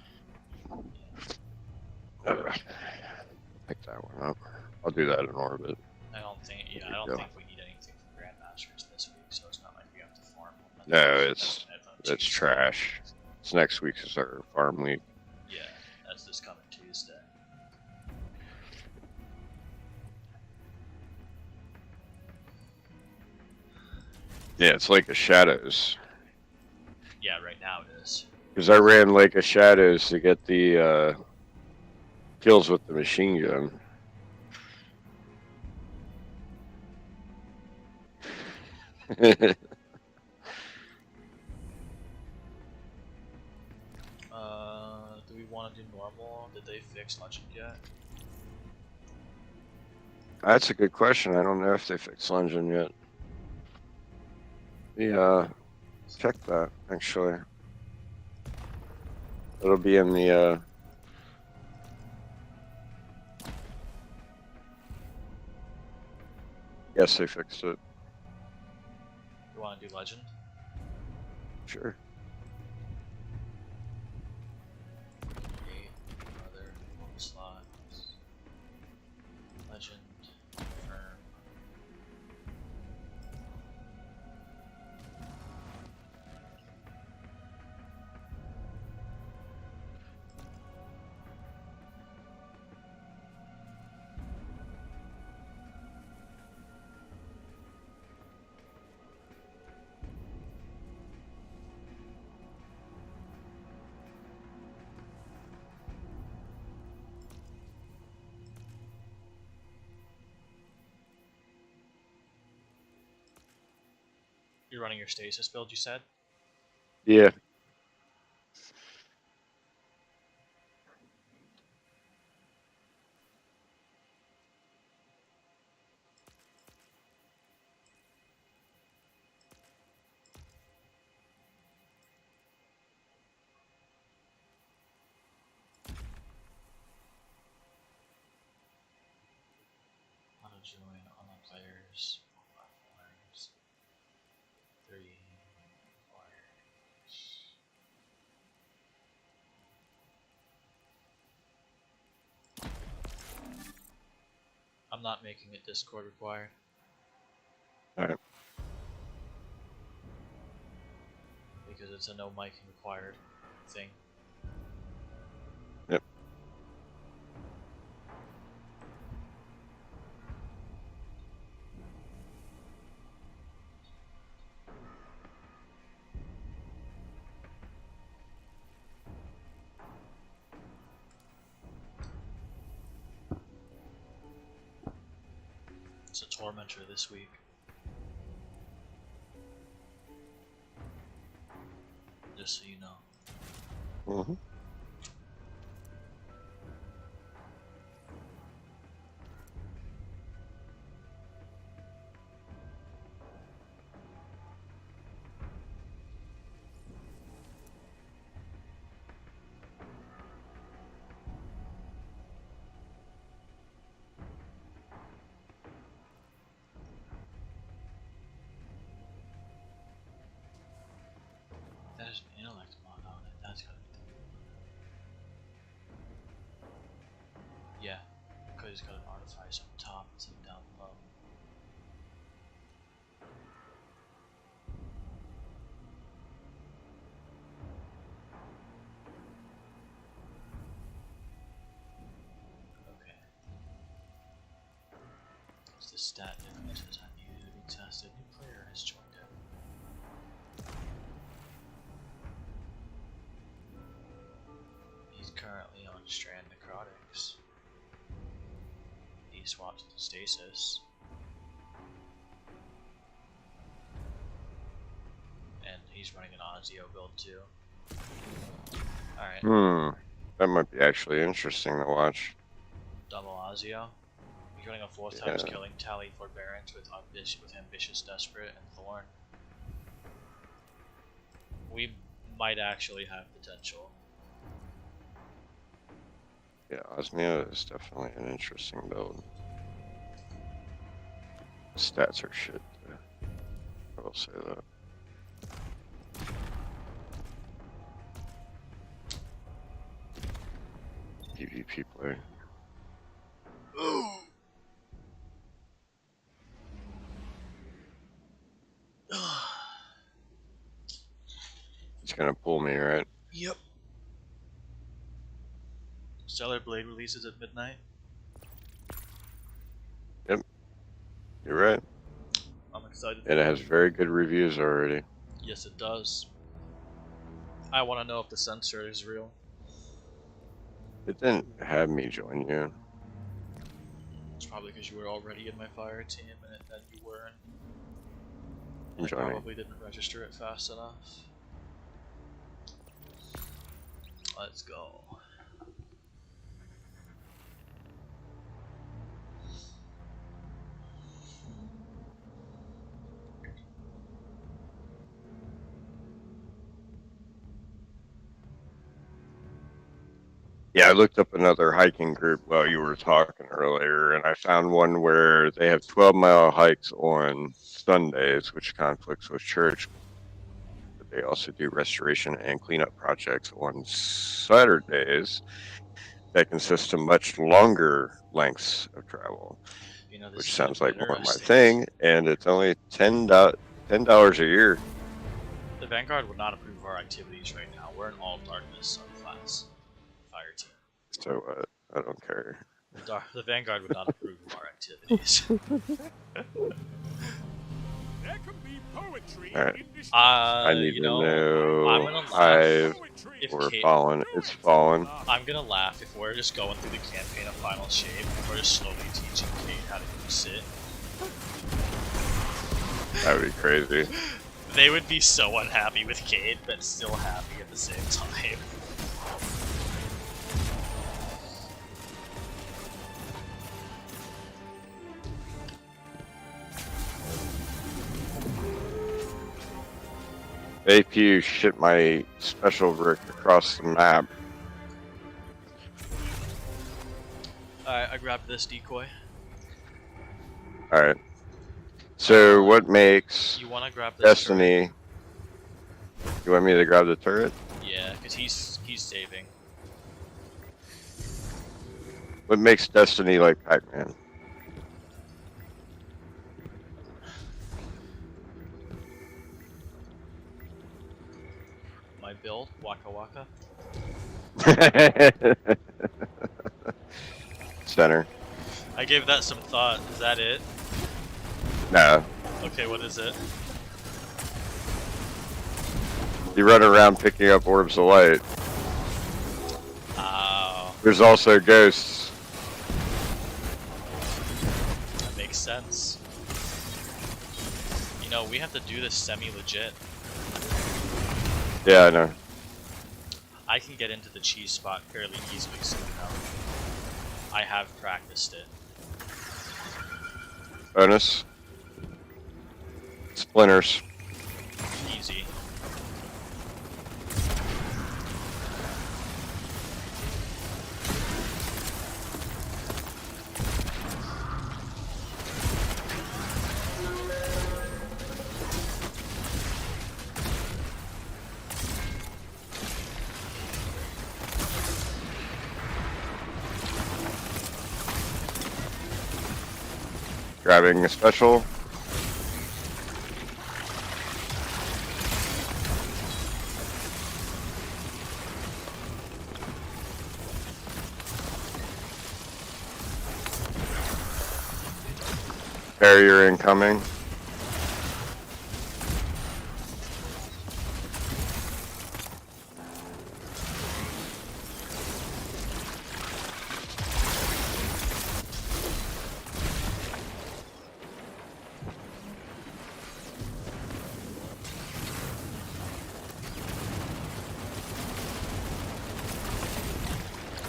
Pick that one up. I'll do that in orbit. I don't think. Yeah, I Good don't deal. think we need anything from Grandmasters this week, so it's not like we have to farm them. No, That's on it's Tuesday. trash. It's next week is our farm week. Yeah, that's this coming Tuesday. Yeah, it's Lake of Shadows. Yeah, right now it is. Because I ran Lake of Shadows to get the kills with the machine gun. Do we want to do normal? Did they fix Legend yet? That's a good question. I don't know if they fixed Legend yet. Yeah, check that, actually. It'll be in the, yes, they fixed it. You want to do Legend? Sure. Create other slots. Legend. Confirm. You're running your stasis build, you said? Yeah. join online players. 4 platforms. 3 required. I'm not making it Discord required. Alright. Because it's a no mic required thing. Yep. It's a tormentor this week. Just so you know. Mm-hmm. There's an intellect mod on it. That's gotta be the... Yeah, because it's got an artifice up top and some down below. Okay. What's the stat differences I needed to be tested? New player has joined it. He's currently on Strand Necrotics. He swapped to Stasis. And he's running an Ozio build too. Alright. That might be actually interesting to watch. Double Ozio. He's running a 4 times killing tally for Barons with Ambitious, Desperate, and Thorn. We might actually have potential. Yeah, Osmia is definitely an interesting build. The stats are shit. I will say that. PvP play. It's gonna pull me, right? Yep. Stellar Blade releases at midnight. Yep. You're right. I'm excited. And it has very good reviews already. Yes, it does. I want to know if the censor is real. It didn't have me join you. It's probably because you were already in my fire team and then you weren't. I'm I joining. probably didn't register it fast enough. Let's go. Yeah, I looked up another hiking group while you were talking earlier, and I found one where they have 12-mile hikes on Sundays, which conflicts with church. But they also do restoration and cleanup projects on Saturdays that consist of much longer lengths of travel, You know, this which is sounds like more my interesting. thing, and it's only $10 a year. The Vanguard would not approve of our activities right now. We're an all darkness subclass fire team. So I don't care. The Vanguard would not approve of our activities. There can be poetry Alright. in this I need you to know, know I'm gonna Hive poetry. if or Kate- Fallen. It's Fallen. I'm gonna laugh if we're just going through the campaign of Final Shape and we're just slowly teaching Kate how to use it. That would be crazy. They would be so unhappy with Cade, but still happy at the same time. APU shit my special brick across the map. Alright, I grabbed this decoy. All right. So what makes You want to grab the Destiny? You want me to grab the turret? turret? Yeah, because he's saving. What makes Destiny like Pac-Man? My build, Waka Waka. Center. I gave that some thought. Is that it? No. Okay, what is it? You run around picking up orbs of light. Oh, There's also ghosts. that makes sense. You know, we have to do this semi-legit. Yeah, I know. I can get into the cheese spot fairly easily somehow. I have practiced it. Bonus. Splinters. Easy. Grabbing a special. Barrier incoming.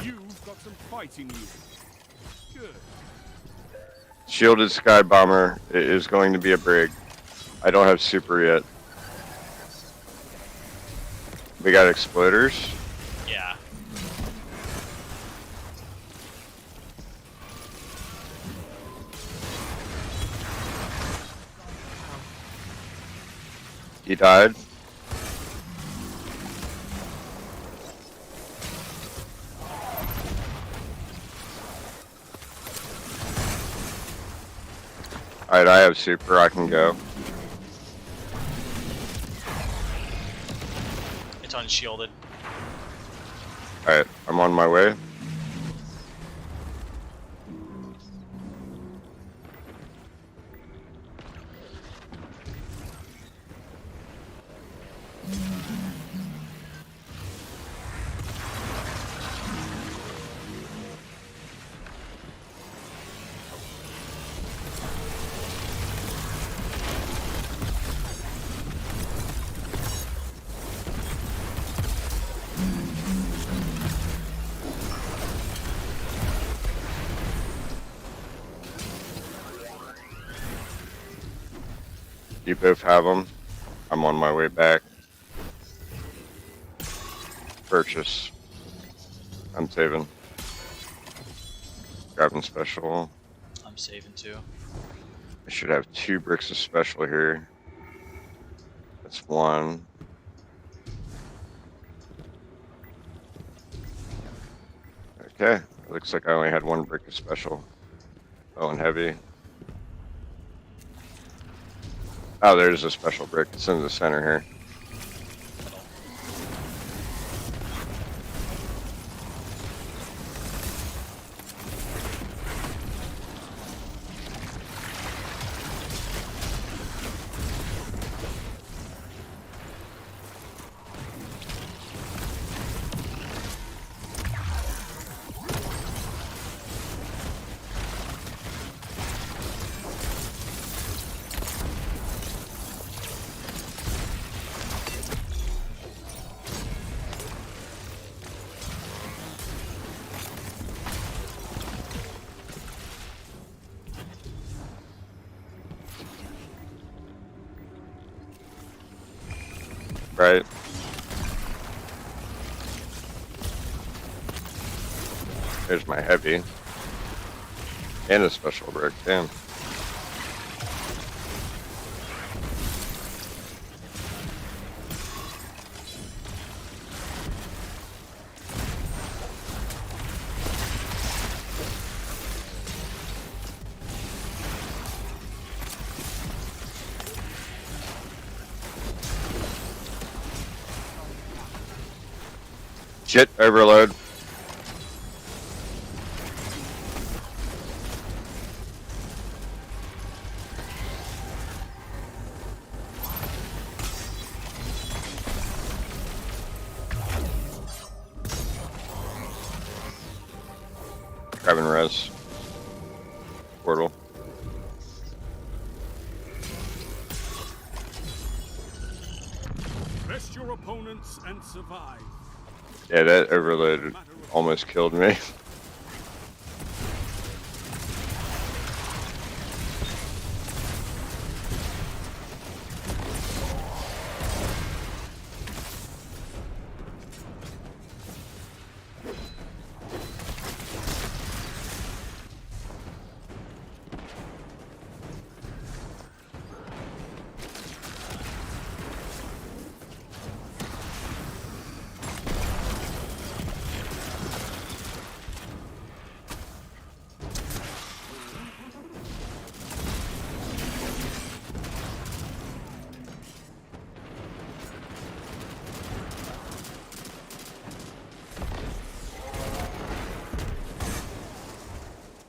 You've got some fight in you. Good. Shielded Sky Bomber is going to be a brig. I don't have super yet. We got exploders. Yeah. He died. Alright, I have super. I can go. It's unshielded. Alright, I'm on my way. You both have them. I'm on my way back. Purchase. I'm saving. Grabbing special. I'm saving too. I should have 2 bricks of special here. That's 1. Okay, looks like I only had 1 brick of special. Oh, and heavy. Oh, there's a special brick. It's in the center here. Right. There's my heavy. And a special brick, damn. Shit, overload. Grabbing res. Portal. Rest your opponents and survive. Yeah, that overload almost killed me.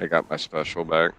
I got my special back.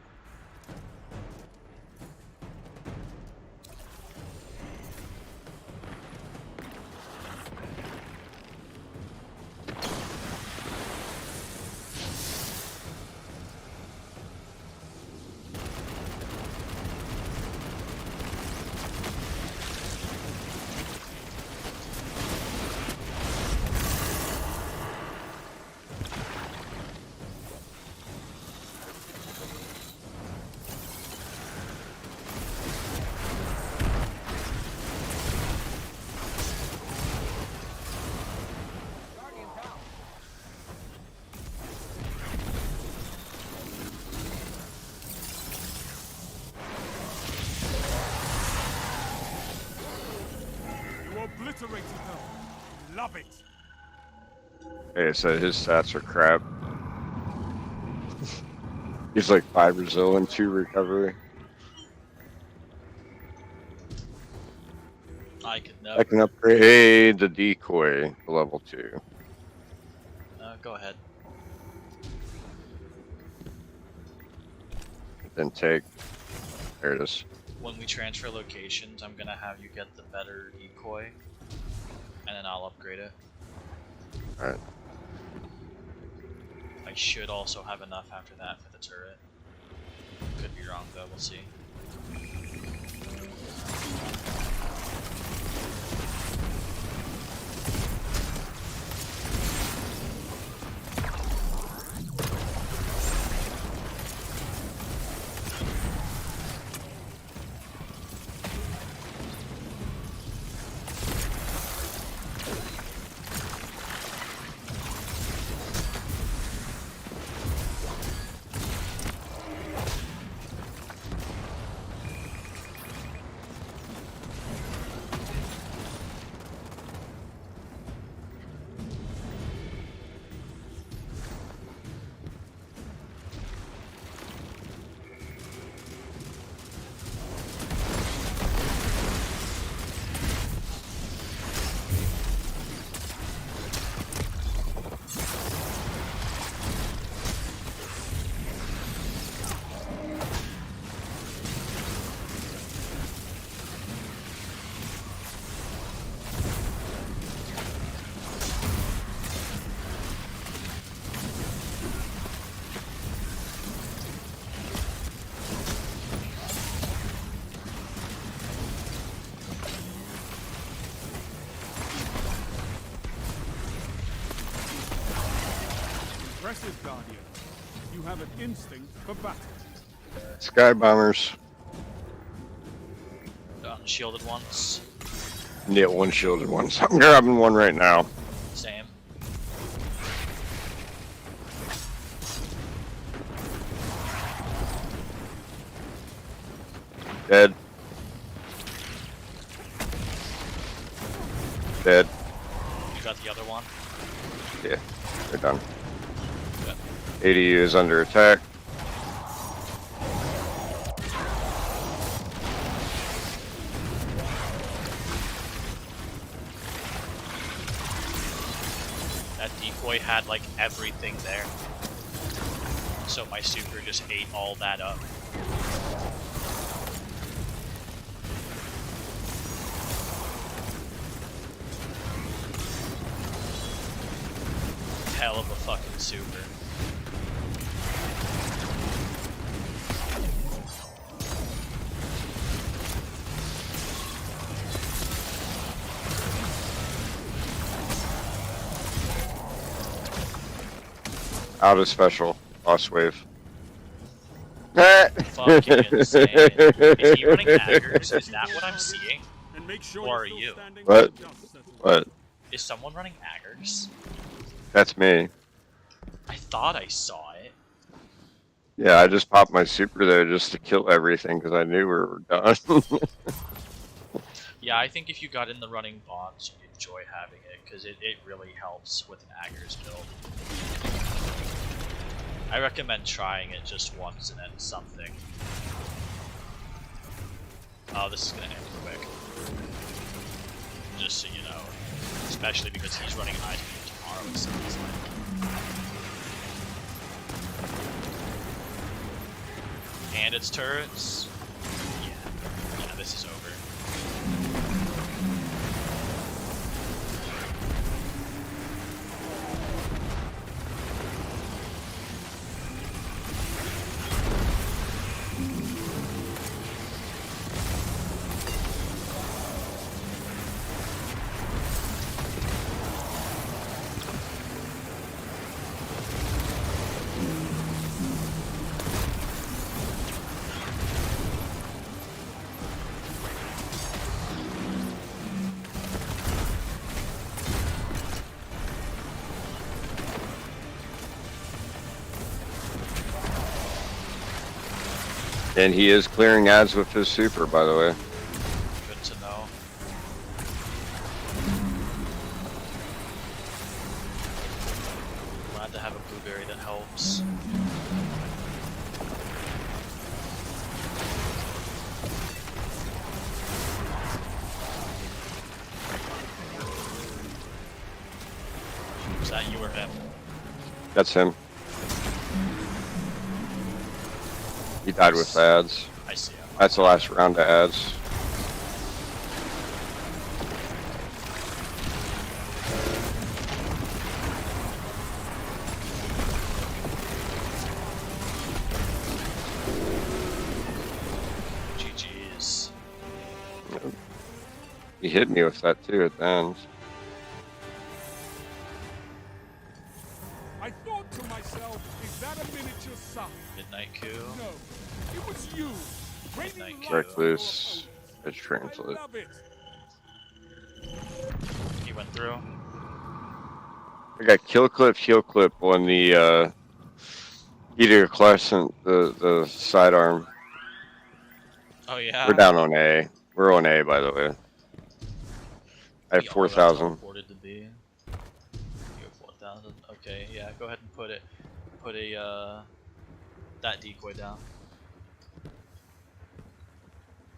You obliterated them. Love it. Like I said, his stats are crap. He's like 5 Brazil and 2 recovery. I could never. I can upgrade the decoy to level 2. Go ahead. Then take. There it is. When we transfer locations, I'm gonna have you get the better decoy, and then I'll upgrade it. Alright. I should also have enough after that for the turret. Could be wrong though, we'll see. Impressive, Guardian. You have an instinct for battle. Sky bombers. Unshielded ones. Yeah, one shielded one. So I'm grabbing one right now. Same. Dead. Dead. You got the other one? Yeah, they're done. Good. ADU is under attack. That boy had like everything there. So my super just ate all that up. Hell of a fucking super. Out of special. Boss wave. Fucking insane. Is he running daggers? Is that what I'm seeing? And make sure Or are you're still you? standing What? when the dust settles. What? Is someone running daggers? That's me. I thought I saw it. Yeah, I just popped my super there just to kill everything because I knew we were done. Yeah, I think if you got in the running bombs, you'd enjoy having it, because it really helps with an Aggers build. I recommend trying it just once and then something. Oh, this is gonna end quick. Just so you know. Especially because he's running an ice beam tomorrow, it sounds like. And its turrets. Yeah, this is over. And he is clearing ads with his super, by the way. Good to know. Glad to have a blueberry that helps. Was that you or him? That's him. He died with ads. I see him. That's the last round of ads. GG's. He hit me with that too at the end. I thought to myself, is that a miniature sun? Midnight coup. No, it was you. Raining Midnight light coup. on your Recluse. opponents. It's translate. I love it. He went through. I got kill clip on the Heater Crescent, the sidearm. Oh yeah. We're down on A. We're on A, by the way. I have We all got 4,000. teleported to B. You have 4,000. Okay, yeah. Go ahead and put a that decoy down.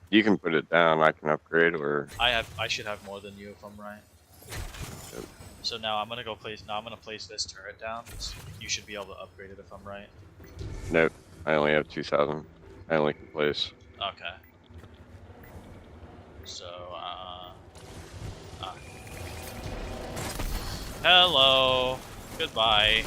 You can put it down. I can upgrade, or I should have more than you if I'm right. Yep. So now I'm gonna place this turret down. You should be able to upgrade it if I'm right. nope. I only have 2,000. I only can place. Okay. So hello. Goodbye.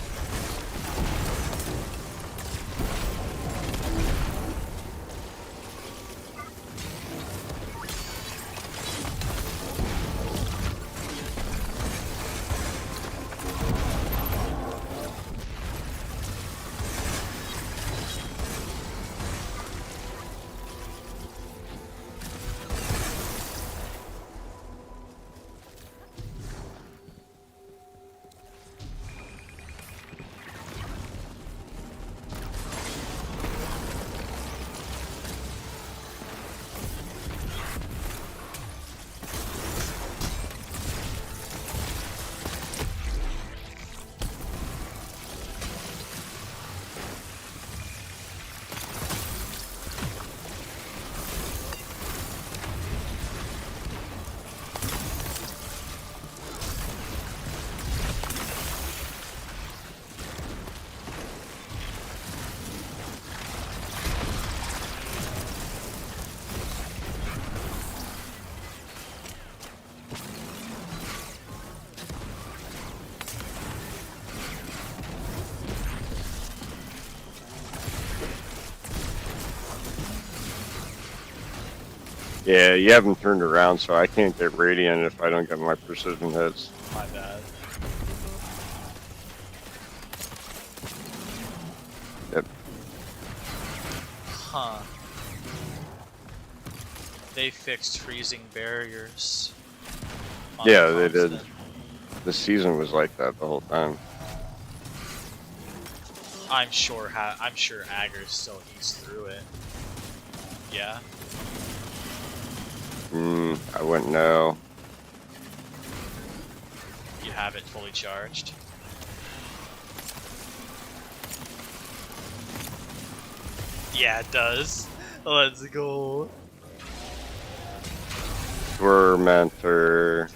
Yeah, you haven't turned around, so I can't get radiant if I don't get my precision hits. My bad. Yep. Huh. They fixed freezing barriers. on Yeah, the they did. constant. The season was like that the whole time. I'm sure Agger still eats through it. Yeah. I wouldn't know. You have it fully charged. Yeah, it does. Let's go. Tormentor.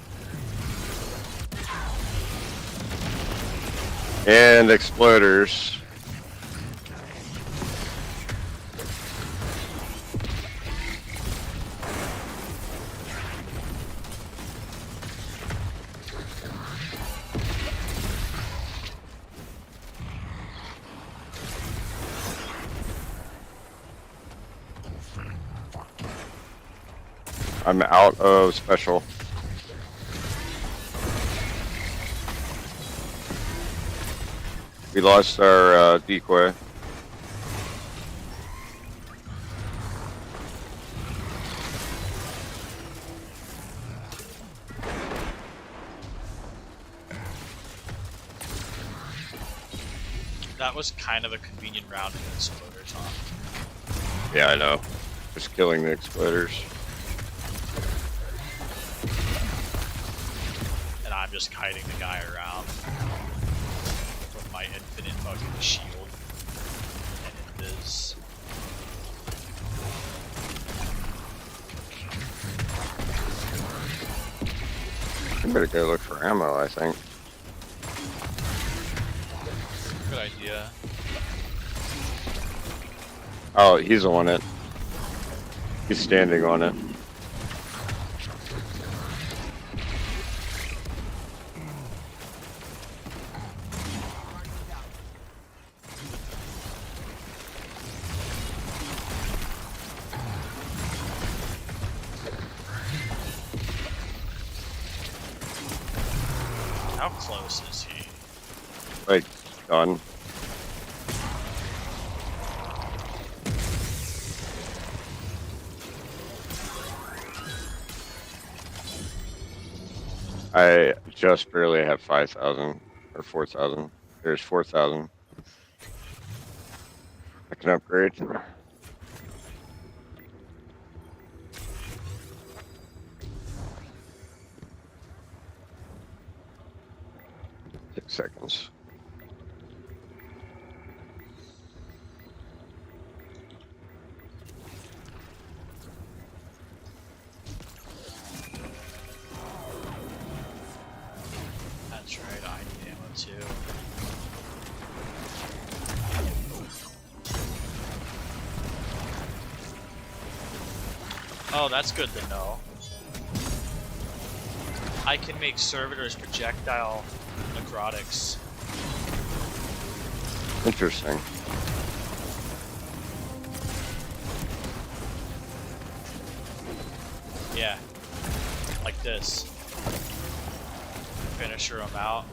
And exploders. I'm out of special. We lost our decoy. That was kind of a convenient round to get exploders on. Yeah, I know. Just killing the exploders. And I'm just kiting the guy around with my infinite fucking shield and invis. I better go look for ammo, I think. Good idea. Oh, he's on it. He's standing on it. How close is he? Like, done. I just barely have 5,000 or 4,000. There's 4,000. I can upgrade. Seconds. That's right, I need ammo too. Oh, that's good to know. I can make servitors projectile necrotics. Interesting. Yeah. Like this. Finisher them out.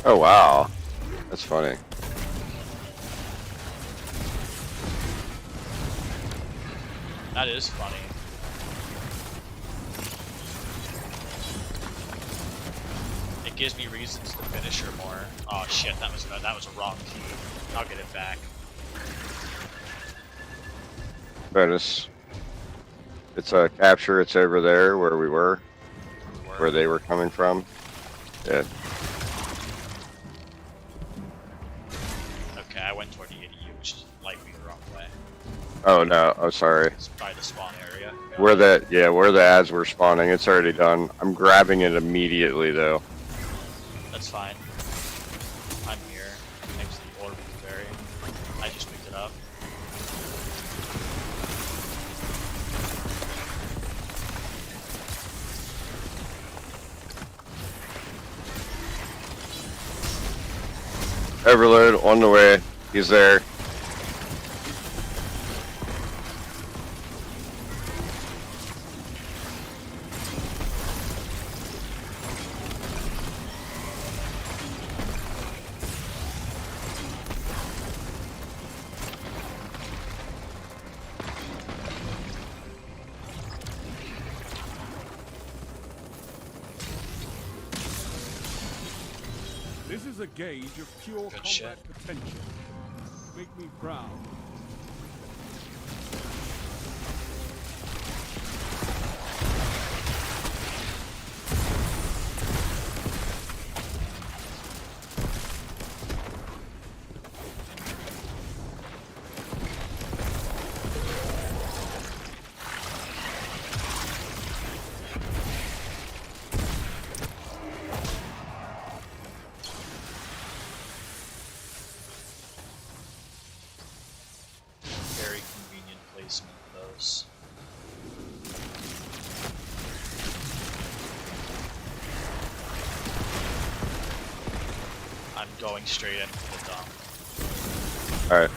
Oh, wow. That's funny. That is funny. It gives me reasons to finish her more. Oh shit, that was a wrong key. I'll get it back. Bonus. It's a capture. It's over there where we were, where they were coming from. Yeah. Okay, I went toward the ADU, which is likely the wrong way. Oh no. Oh, sorry. It's by the spawn area. Where the ads were spawning. It's already done. I'm grabbing it immediately though. That's fine. I'm here. Next to the orb berry. I just picked it up. Overload on the way. He's there. This is a gauge of pure Good combat shit. potential. Make me proud. Very convenient placement of those. I'm going straight into the dump. Alright.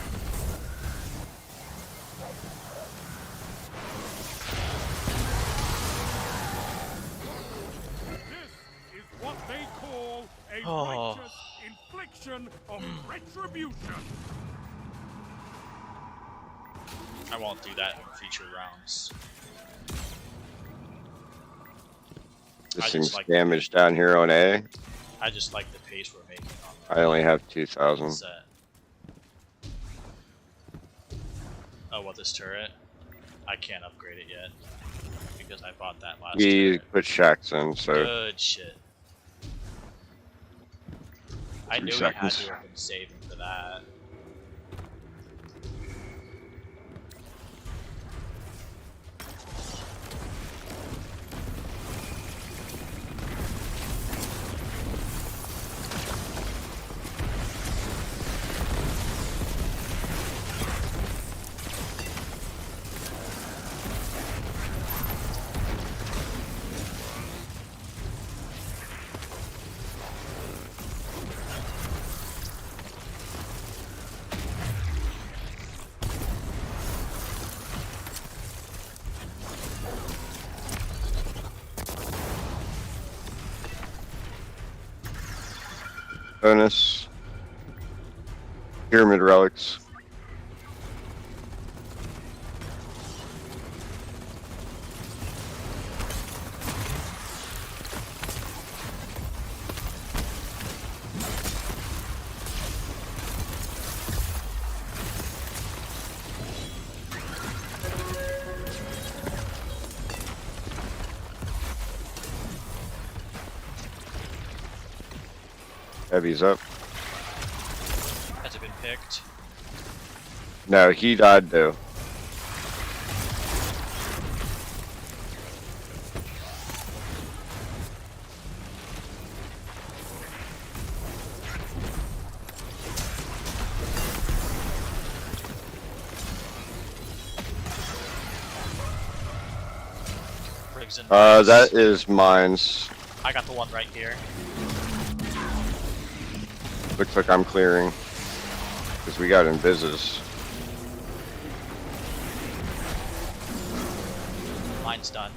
This is what they call a Oh. righteous infliction of retribution. I won't do that in future rounds. I This just thing's like- damage down here on A. I just like the pace we're making on I only have the 2,000. set. Oh, what, this turret? I can't upgrade it yet because I bought that last He turret. put shacks in, so Good shit. I 3 knew he had seconds. to have been saving for that. bonus. Pyramid relics. Heavy's up. Has it been picked? No, he died though. Briggs and That is mines. I got the one right here. Looks like I'm clearing. Because we got invises. Mine's done.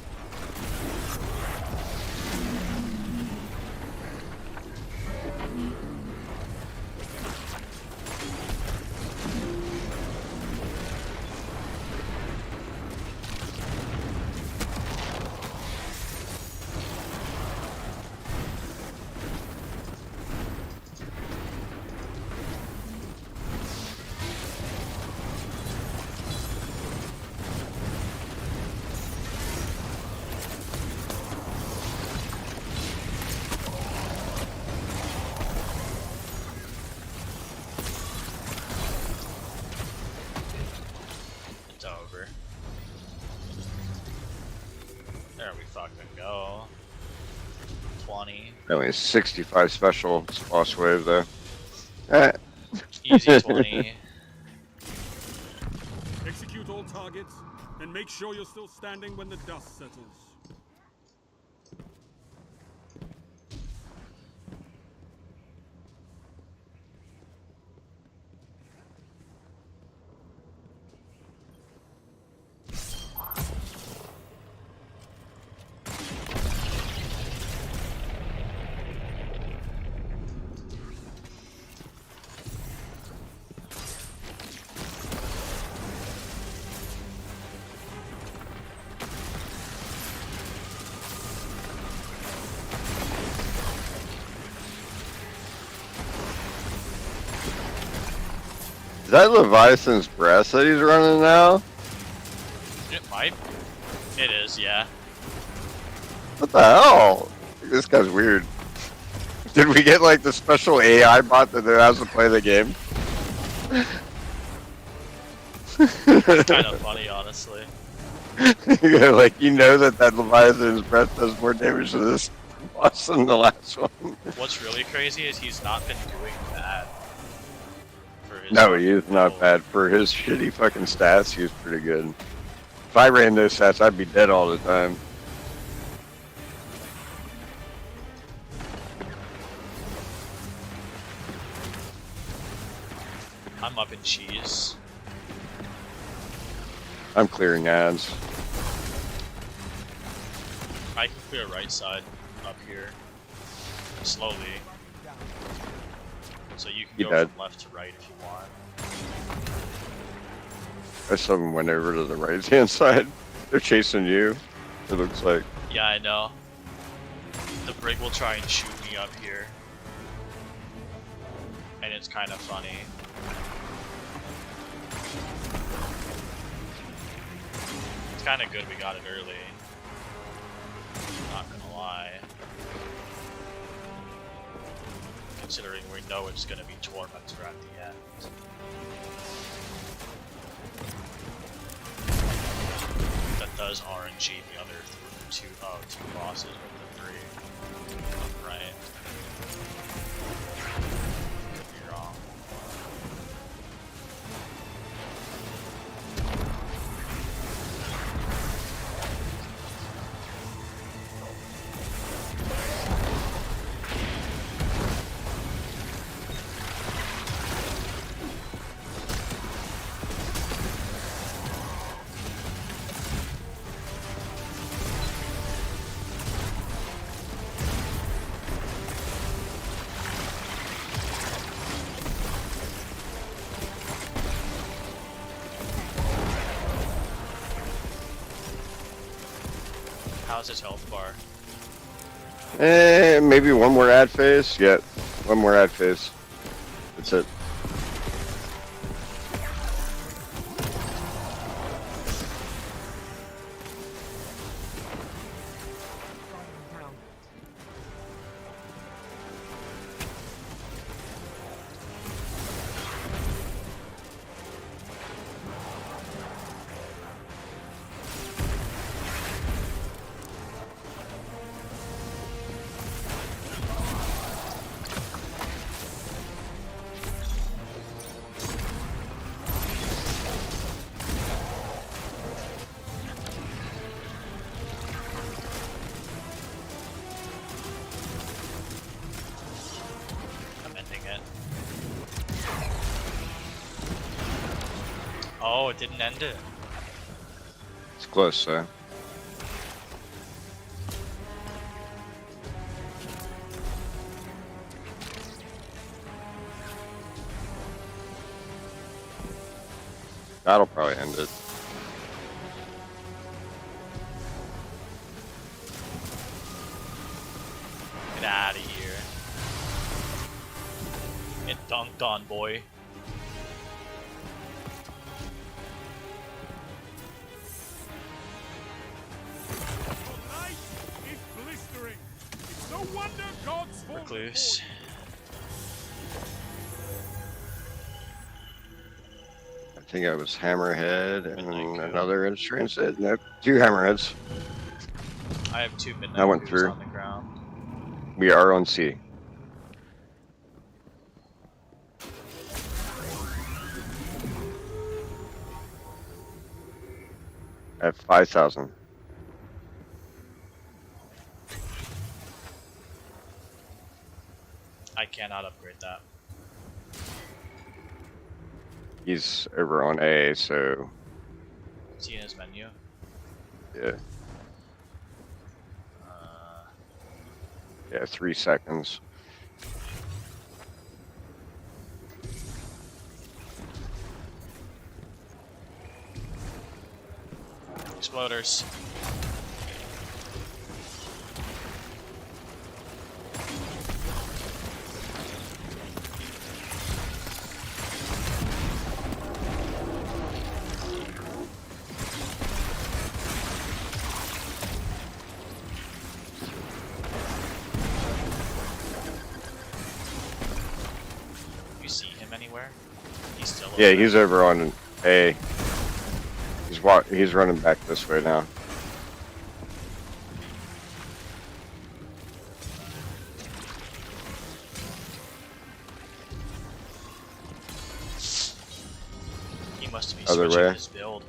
It's over. There we fucking go. 20. Only 65 special boss wave though. Eh. Easy 20. Execute all targets, and make sure you're still standing when the dust settles. Is that Leviathan's breast that he's running now? It might. It is, yeah. What the hell? This guy's weird. Did we get like the special AI bot that has to play the game? Kind of funny, honestly. Yeah, like you know that Leviathan's breath does more damage to this boss than the last one. What's really crazy is he's not been doing bad. For his No, he is not build. bad. For his shitty fucking stats, he's pretty good. If I ran those stats, I'd be dead all the time. I'm up in cheese. I'm clearing ads. I can clear right side up here. Slowly. So you can You go dead. from left to right if you want. I someone went over to the right hand side. They're chasing you. It looks like. Yeah, I know. The brig will try and shoot me up here. And it's kind of funny. It's kind of good we got it early. Not gonna lie. Considering we know it's gonna be Tormentor at the end. That does RNG the other two bosses with the 3. Right. Could be wrong. How's his health bar? Maybe one more ad phase. Yeah, one more ad phase. That's it. I'm ending it. Oh, it didn't end it. It's close, though. That'll probably end it. Get out of here. Get dunked on, boy. Tonight is blistering. It's no wonder gods fall Recluse. before I think I was Hammerhead and Midnight another in transit. Nope, 2 Hammerheads. I have 2 midnight I went Goos through. on the ground. We are on C. At 5,000. I cannot upgrade that. He's over on A, so See in his menu. yeah. Yeah, 3 seconds. Exploders. you see him anywhere? He's still over Yeah, there? he's over on A. He's running back this way now. He must be Other switching way. his build.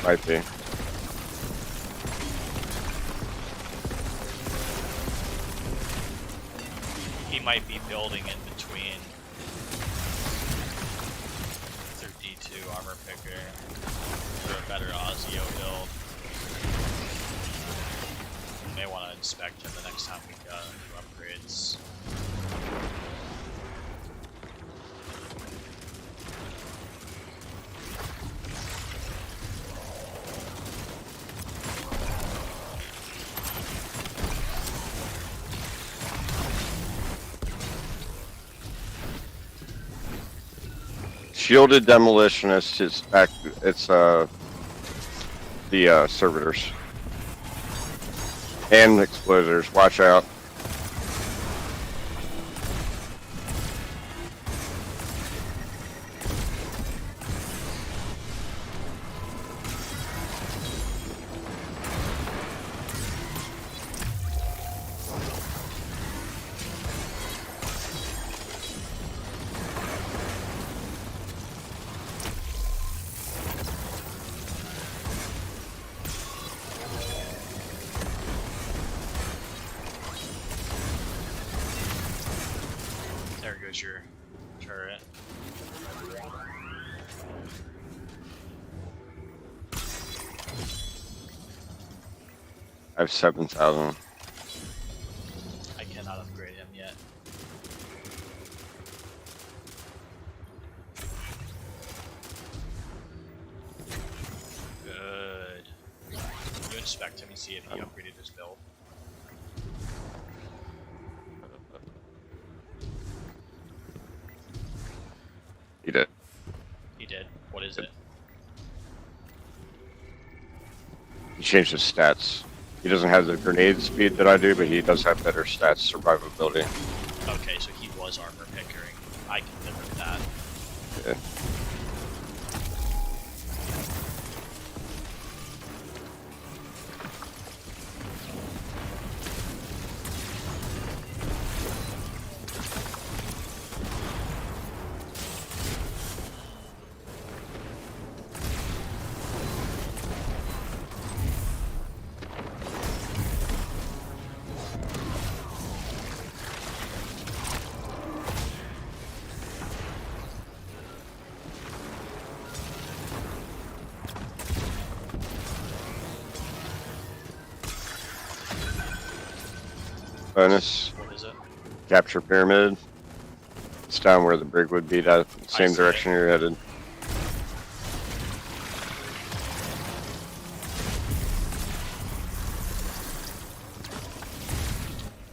Might be. He might be building in between through D2 armor picker for a better Ozio build. We may want to inspect him the next time we got new upgrades. Shielded demolitionist is back. It's the servitors and exploders. Watch out. There goes your turret. I have 7,000. I cannot upgrade him yet. Good. You inspect him and see if he upgraded his build. He did. He did. What is it? He changed his stats. He doesn't have the grenade speed that I do, but he does have better stats, survivability. Okay, so he was armor pickering. I can live with that. Yeah. Bonus. What is it? Capture pyramid. It's down where the brig would be, that same see direction you're headed.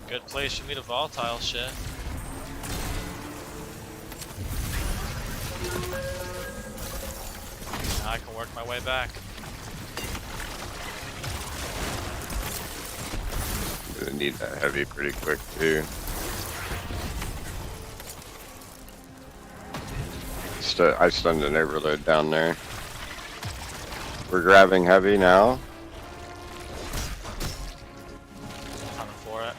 Good place for me to volatile shit. Now I can work my way back. Gonna need that heavy pretty quick too. I stunned an overload down there. We're grabbing heavy now. Coming for it.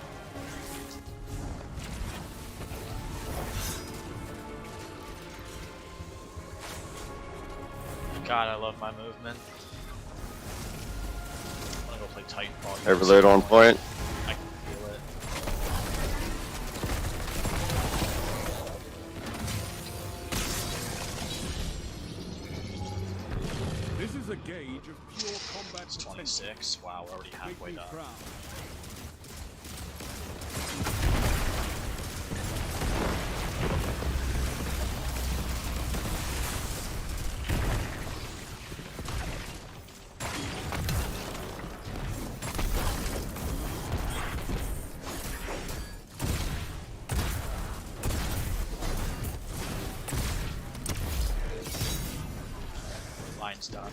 God, I love my movement. I'm gonna go play Titanfall. Overload on point. I can feel it. This is a gauge of pure combat It's potential. 26. Wow, we're already Make halfway me done. proud. Line's done.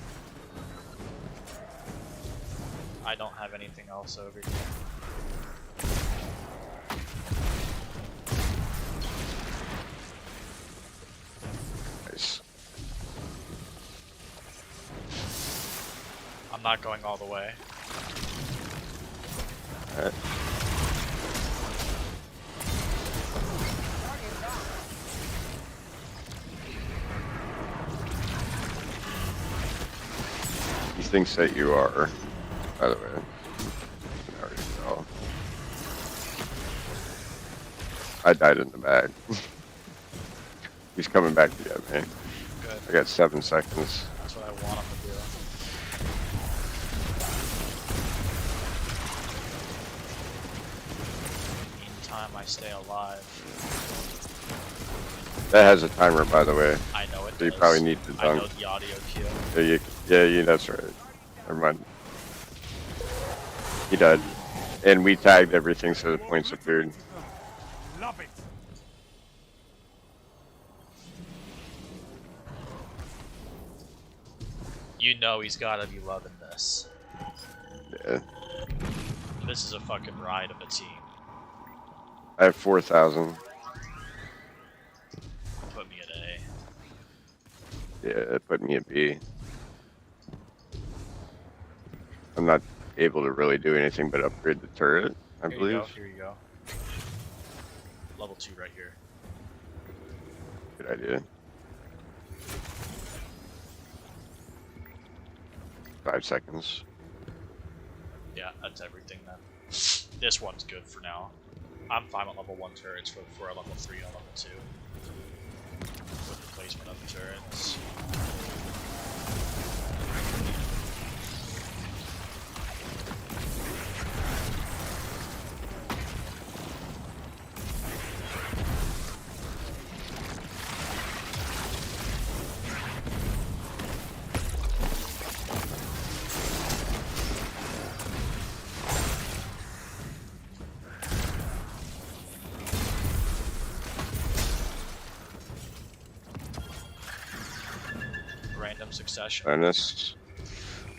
I don't have anything else over here. not going all the way. Alright. He thinks that you are, by the way. There we go. I died in the bag. He's coming back to get me. Good. I got 7 seconds. That's what I want him to do. Meantime, I stay alive. That has a timer, by the way. I know it So you does. probably need to I know dunk. the audio cue. Yeah, that's right. Never mind. He died. And we tagged everything so the points appeared. Love it. You know he's gotta be loving this. Yeah. This is a fucking ride of a team. I have 4,000. Put me at A. Yeah, it put me at B. I'm not able to really do anything but upgrade the turret, I Here believe. you go, here you go. Level 2 right here. Good idea. 5 seconds. Yeah, that's everything then. This one's good for now. I'm fine with level 1 turrets for a level 3 and a level 2. With the placement of the turrets. Random succession. Bonus.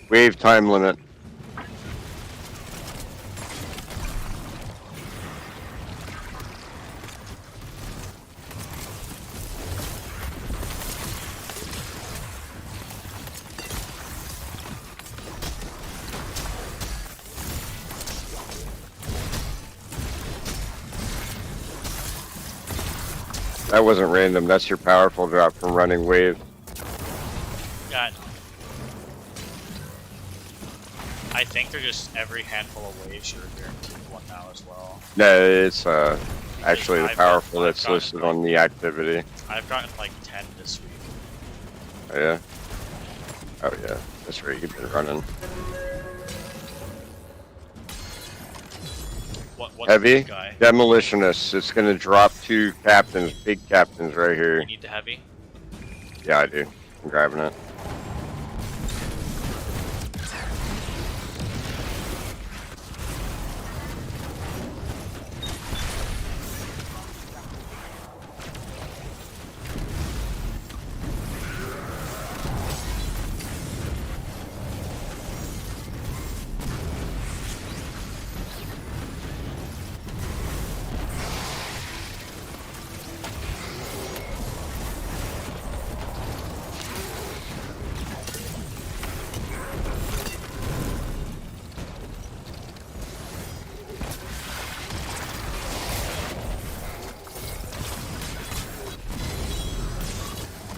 Wave time limit. That wasn't random, that's your powerful drop from running wave. God. I think they're just every handful of waves you're guaranteed one now as well. No, it's actually the I've powerful got- that's I've got- listed on the activity. I've gotten like 10 this week. Oh yeah? Oh yeah, that's right, you've been running. What's Heavy? the guy? Demolitionists, it's gonna drop 2 captains, big captains right here. You need the heavy? Yeah, I do. I'm grabbing it.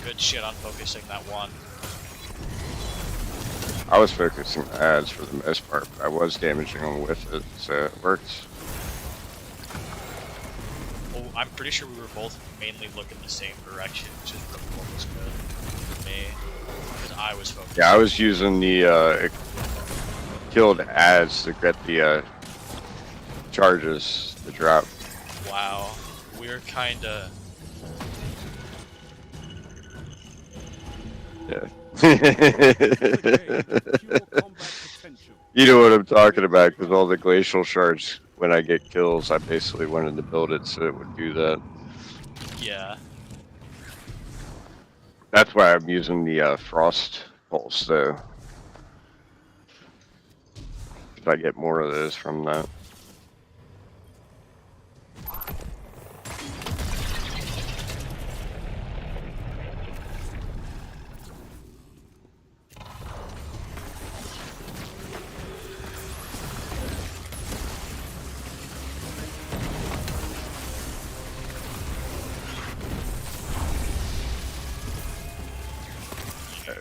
Good shit on focusing that one. I was focusing the ads for the most part, but I was damaging them with it, so it works. Well, I'm pretty sure we were both mainly looking the same direction, which is really what was good for me. Because I was focused. Yeah, I was using the killed ads to get the charges to drop. Wow. We're kinda... Yeah. Pure combat potential. You know what I'm talking about, because all the glacial shards, when I get kills, I basically wanted to build it so it would do that. Yeah. That's why I'm using the frost pulse, though. 'Cause I get more of those from that.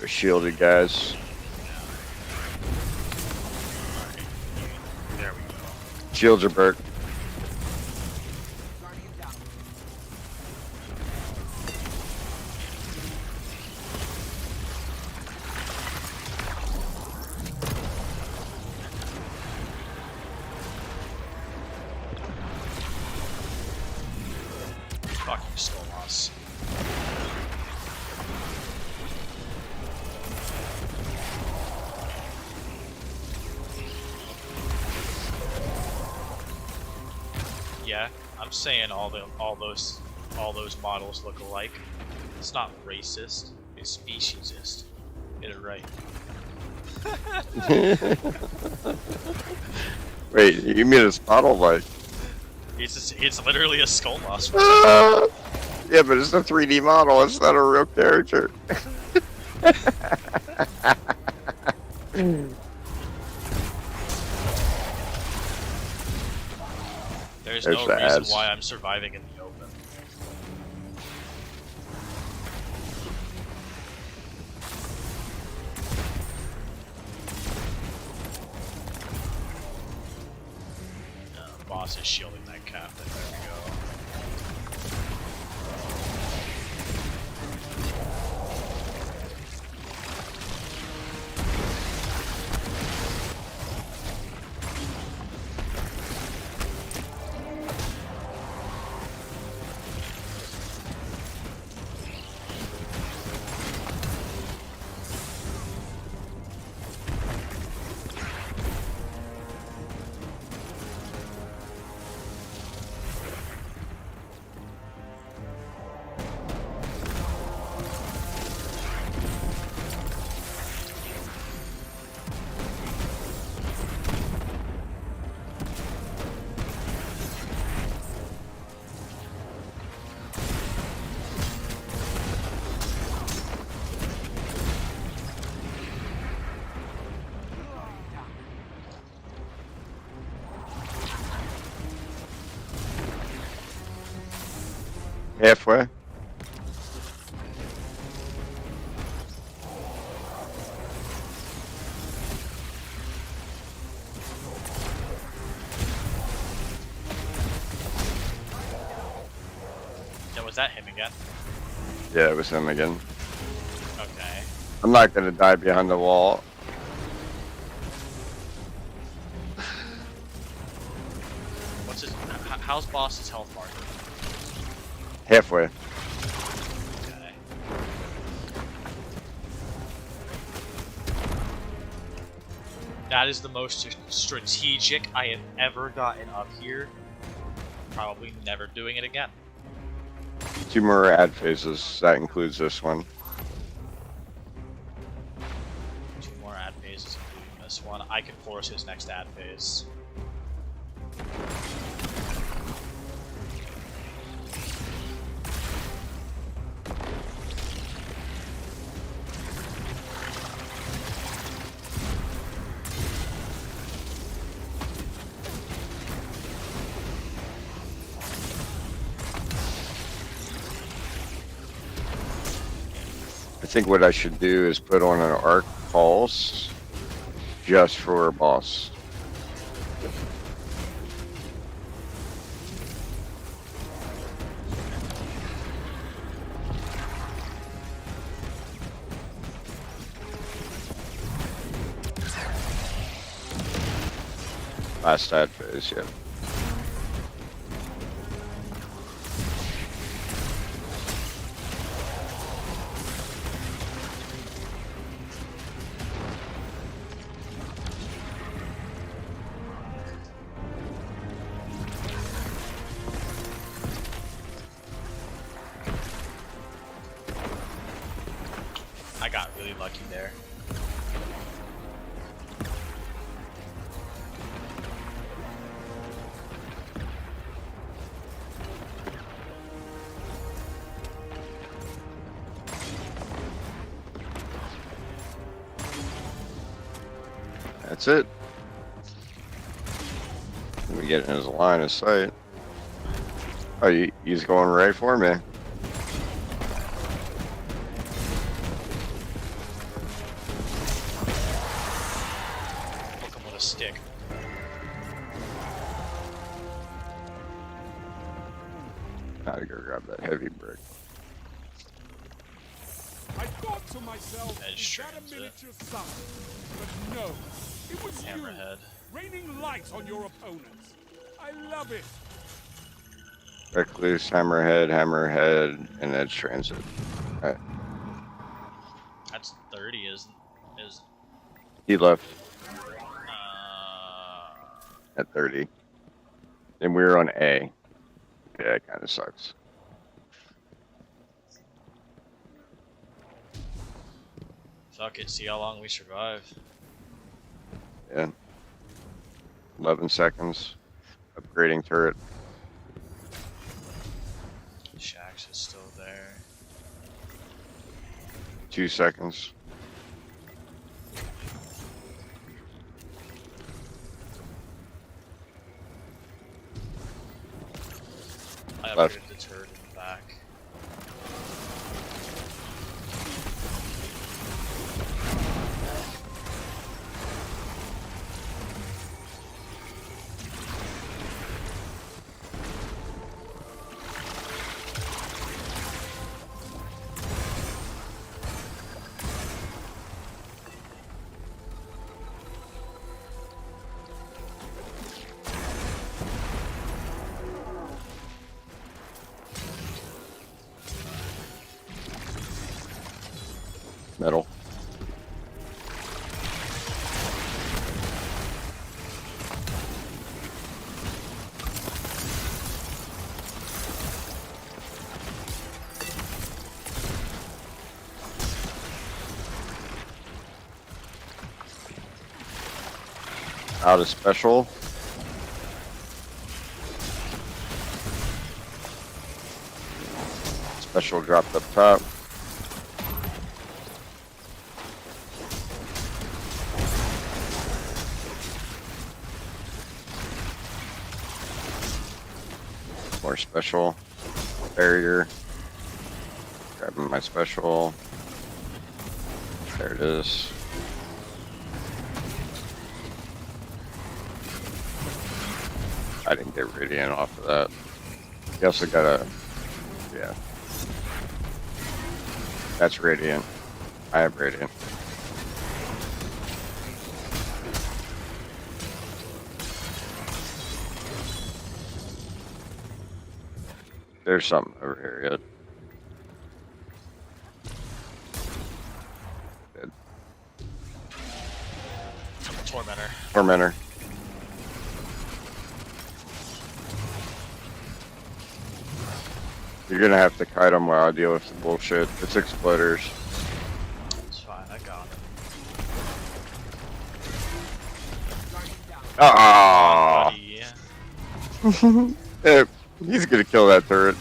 shielded guys. There we go. Shields are burnt. Fucking skull loss. Yeah, I'm saying all those models look alike. It's not racist. It's speciesist. Get it right. Wait, you mean it's model like? It's literally a skull loss. Yeah, but it's a 3D model. It's not a real character. There's There's no the reason ads. why I'm surviving in the open. Boss is shielding that captain. There we go. Halfway. Yeah, was that him again? Yeah, it was him again. Okay. I'm not gonna die behind the wall. What's his? How's boss's health marker? Halfway. Okay. That is the most strategic I have ever gotten up here. Probably never doing it again. 2 more ad phases. That includes this one. 2 more ad phases, including this one. I can force his next ad phase. I think what I should do is put on an arc pulse just for a boss. Last ad phase, yeah. I got really lucky there. That's it. Let me get in his line of sight. Oh, he's going right for me. stick. Gotta go grab that heavy brick. I thought to myself, Edge is that a transit. miniature sun? But no, it was Hammerhead. you, raining light on your opponents. I love it. Recluse, Hammerhead, Hammerhead, and Edge Transit. Alright. That's 30, isn't? Is He left uh, at 30. And we were on A. Yeah, it kind of sucks. fuck it. See how long we survive. Yeah. 11 seconds. Upgrading turret. Shax is still there. 2 seconds. I Left. upgraded the turret in the back. Metal. Out of special. Special dropped up top. More special. Barrier. Grabbing my special. There it is. I didn't get radiant off of that. You also got a, yeah. That's radiant. I have radiant. There's something over here yet. Dead. Tormentor. Tormentor. You're gonna have to kite them while I deal with the bullshit. It's exploders. It's fine, I got it. Ah! Buddy. Yeah, he's gonna kill that turret.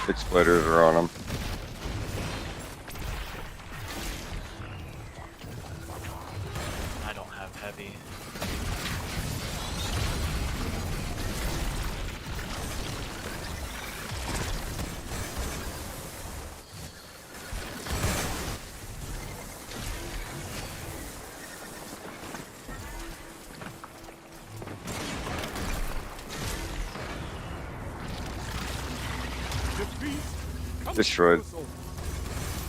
Exploders are on him. I don't have heavy. Defeat comes Destroyed. to us all.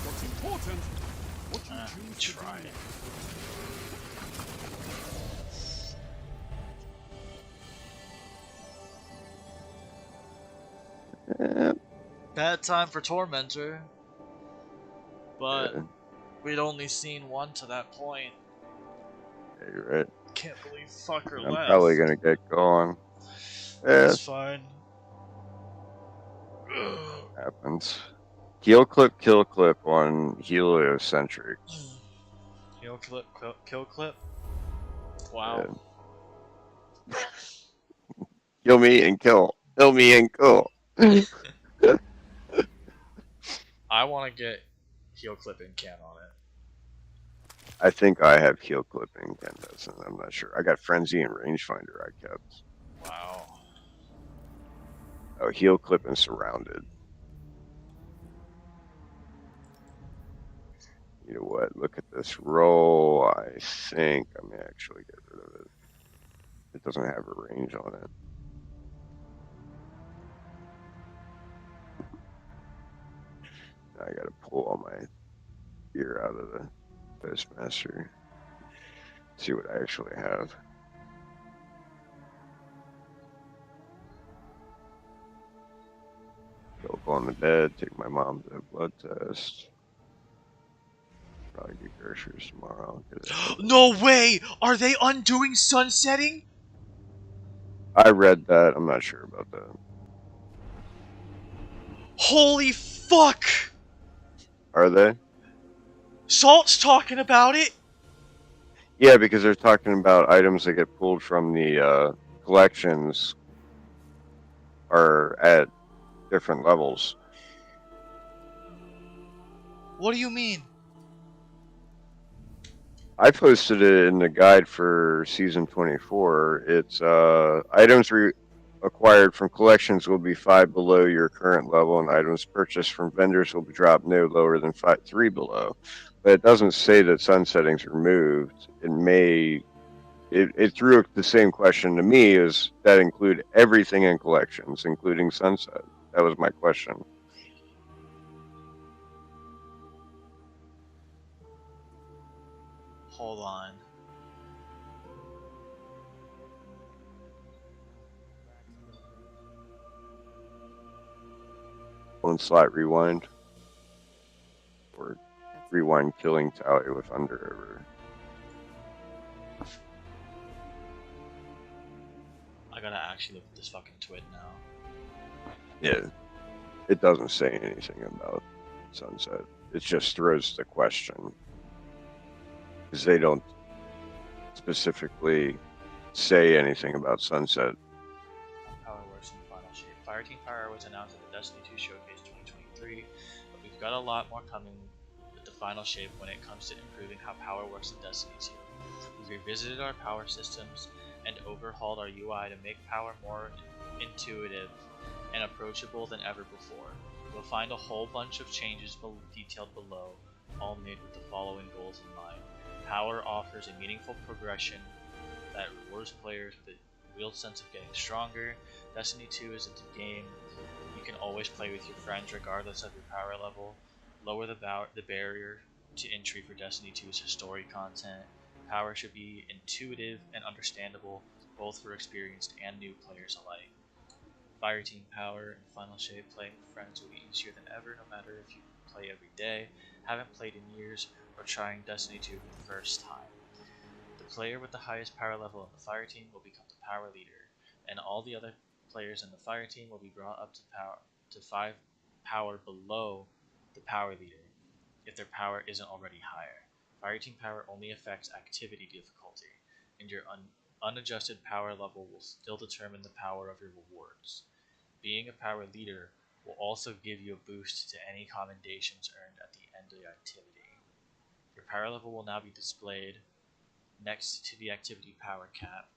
What's important, what you choose to Try do. it. Yeah, Bad time for Tormentor. But yeah, we'd only seen one to that point. you're right. Can't believe fucker And I'm left. probably gonna get going. Yeah, It's fine. happens. Heal clip, kill clip on heliocentric. Kill clip, kill clip. Wow. Yeah. Kill me and kill. Kill me and kill. I want to get heal clip and can on it. I think I have heal clip incandescent. I'm not sure. I got frenzy and rangefinder I kept. Wow. Oh, heal clip and surrounded. You know what? Look at this roll. I think I may actually get rid of it. It doesn't have a range on it. I gotta pull all my gear out of the Postmaster. See what I actually have. Go up on the bed, take my mom to a blood test. Probably get groceries tomorrow. No way! Are they undoing sunsetting? I read that. I'm not sure about that. Holy fuck! Are they? Salt's talking about it. Yeah, because they're talking about items that get pulled from the collections are at different levels. What do you mean? I posted it in the guide for season 24. It's items acquired from collections will be 5 below your current level, and items purchased from vendors will be dropped no lower than 3 below. But it doesn't say that sunsetting's removed. It threw the same question to me: is that include everything in collections, including sunset? That was my question. Hold on. One slot rewind, or rewind killing tally with under. I gotta actually look at this fucking twit now. Yeah, it doesn't say anything about sunset. It just throws the question because they don't specifically say anything about sunset. Power works in the final shape. Fireteam Power was announced at the Destiny 2 Showcase 2023, but we've got a lot more coming with the final shape when it comes to improving how power works in Destiny 2. We've revisited our power systems and overhauled our UI to make power more intuitive and approachable than ever before. You'll find a whole bunch of changes detailed below, all made with the following goals in mind. Power offers a meaningful progression that rewards players with a real sense of getting stronger. Destiny 2 is a game you can always play with your friends regardless of your power level. Lower the barrier to entry for Destiny 2's story content. Power should be intuitive and understandable both for experienced and new players alike. Fireteam Power and Final Shape playing with friends will be easier than ever, no matter if you play every day, haven't played in years, or trying Destiny 2 for the first time. The player with the highest power level in the fire team will become the power leader, and all the other players in the fire team will be brought up to 5 power below the power leader, if their power isn't already higher. Fireteam power only affects activity difficulty, and your unadjusted power level will still determine the power of your rewards. Being a power leader will also give you a boost to any commendations earned at the end of the activity. Your power level will now be displayed next to the activity power cap,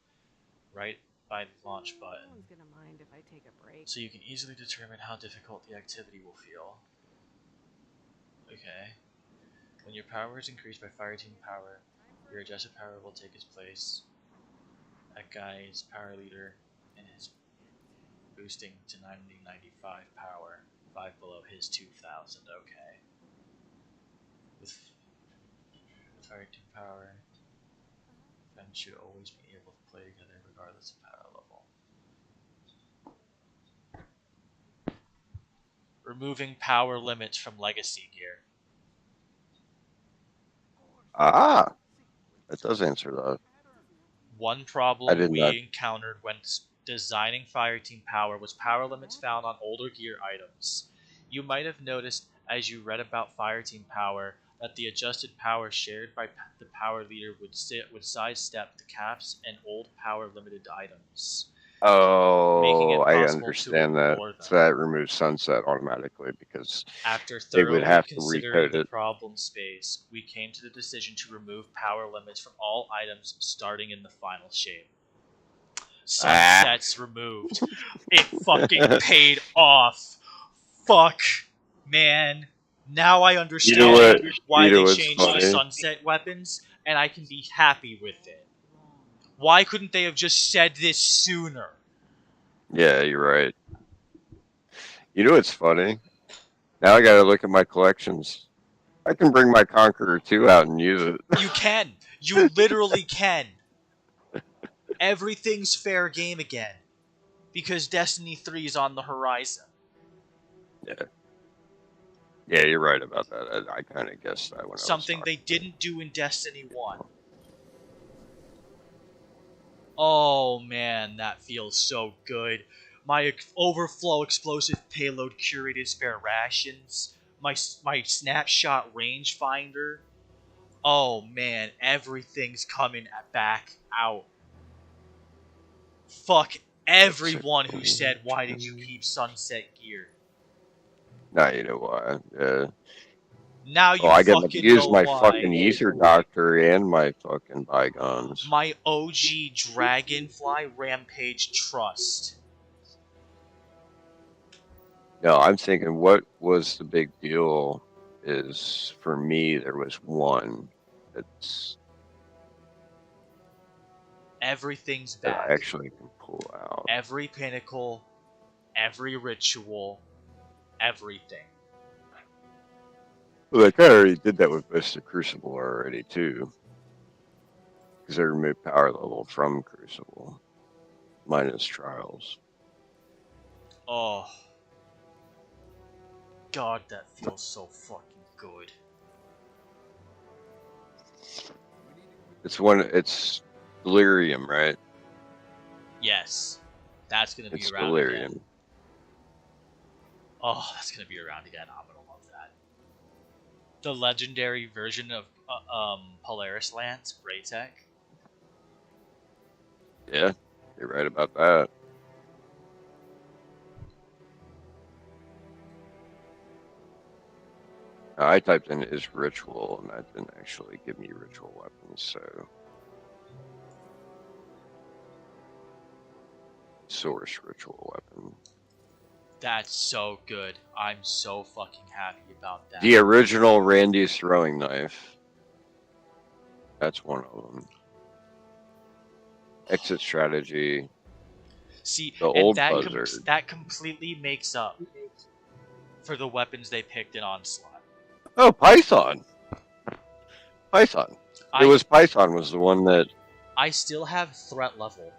right by the launch button, No one's gonna mind if I take a break. so you can easily determine how difficult the activity will feel. Okay. When your power is increased by fireteam power, your adjusted power will take its place at Guy's power leader and his boosting to 995 power, 5 below his 2000. Okay. With fireteam power, friends should always be able to play together regardless of power level. Removing power limits from legacy gear. Ah, that does answer that. One I problem did not. we encountered when designing Fireteam Power was power limits found on older gear items. You might have noticed as you read about Fireteam Power that the adjusted power shared by the power leader would sidestep the caps and old power limited items, making Oh, it I possible to understand that. ignore them. So that removes sunset automatically because After they would thoroughly have to considering recode the it. problem space, we came to the decision to remove power limits from all items starting in the final shape. Sunsets removed. It fucking paid off. Fuck, man. Now I You know understand what? why You know they what's changed the funny? sunset weapons, and I can be happy with it. Why couldn't they have just said this sooner? Yeah, you're right. You know what's funny? Now I gotta look at my collections. I can bring my Conqueror 2 out and use it. You can. You literally can. Everything's fair game again. Because Destiny 3 is on the horizon. Yeah, yeah, you're right about that. I kind of guessed that when I was Something talking. they didn't do in Destiny 1. Oh man, that feels so good. My overflow explosive payload curated spare rations. My snapshot rangefinder. Oh man, everything's coming back out. Fuck That's everyone who said, why did you keep Sunset Gear? now you know why. Yeah. Now Oh, you I get to fucking use know my fucking why. Ether Doctor and my fucking bygones. My OG Dragonfly Rampage Trust. No, I'm thinking what was the big deal is for me there was one that's Everything's that I back. actually can pull out. Every pinnacle, every ritual, everything. Well, they kind of already did that with Vista Crucible already too, because they removed power level from Crucible, minus Trials. Oh, God, that feels so fucking good. It's Delirium, right? Yes, that's gonna be It's around again. Delirium. Oh, that's gonna be around again. I'm gonna love that. The legendary version of Polaris Lance, Braytech. Yeah, you're right about that. I typed in is ritual, and that didn't actually give me ritual weapons, so source ritual weapon. That's so good. I'm so fucking happy about that. The original Randy's throwing knife. That's one of them. Exit strategy. See, The and old buzzard. that completely makes up for the weapons they picked in Onslaught. Oh, Python. Python. It I was Python was the one that. I still have threat level.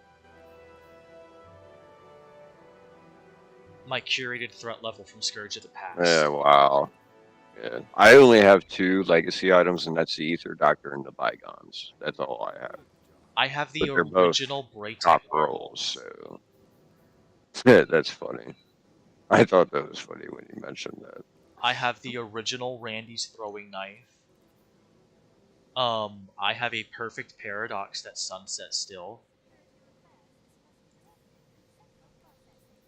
My curated threat level from Scourge of the Past. Yeah, wow. Yeah, I only have 2 legacy items, and that's the Ether Doctor and the Bygones. That's all I have. I have the But they're both original Braytech top armor. rolls, so that's funny. I thought that was funny when you mentioned that. I have the original Randy's throwing knife. I have a perfect paradox that's sunset still.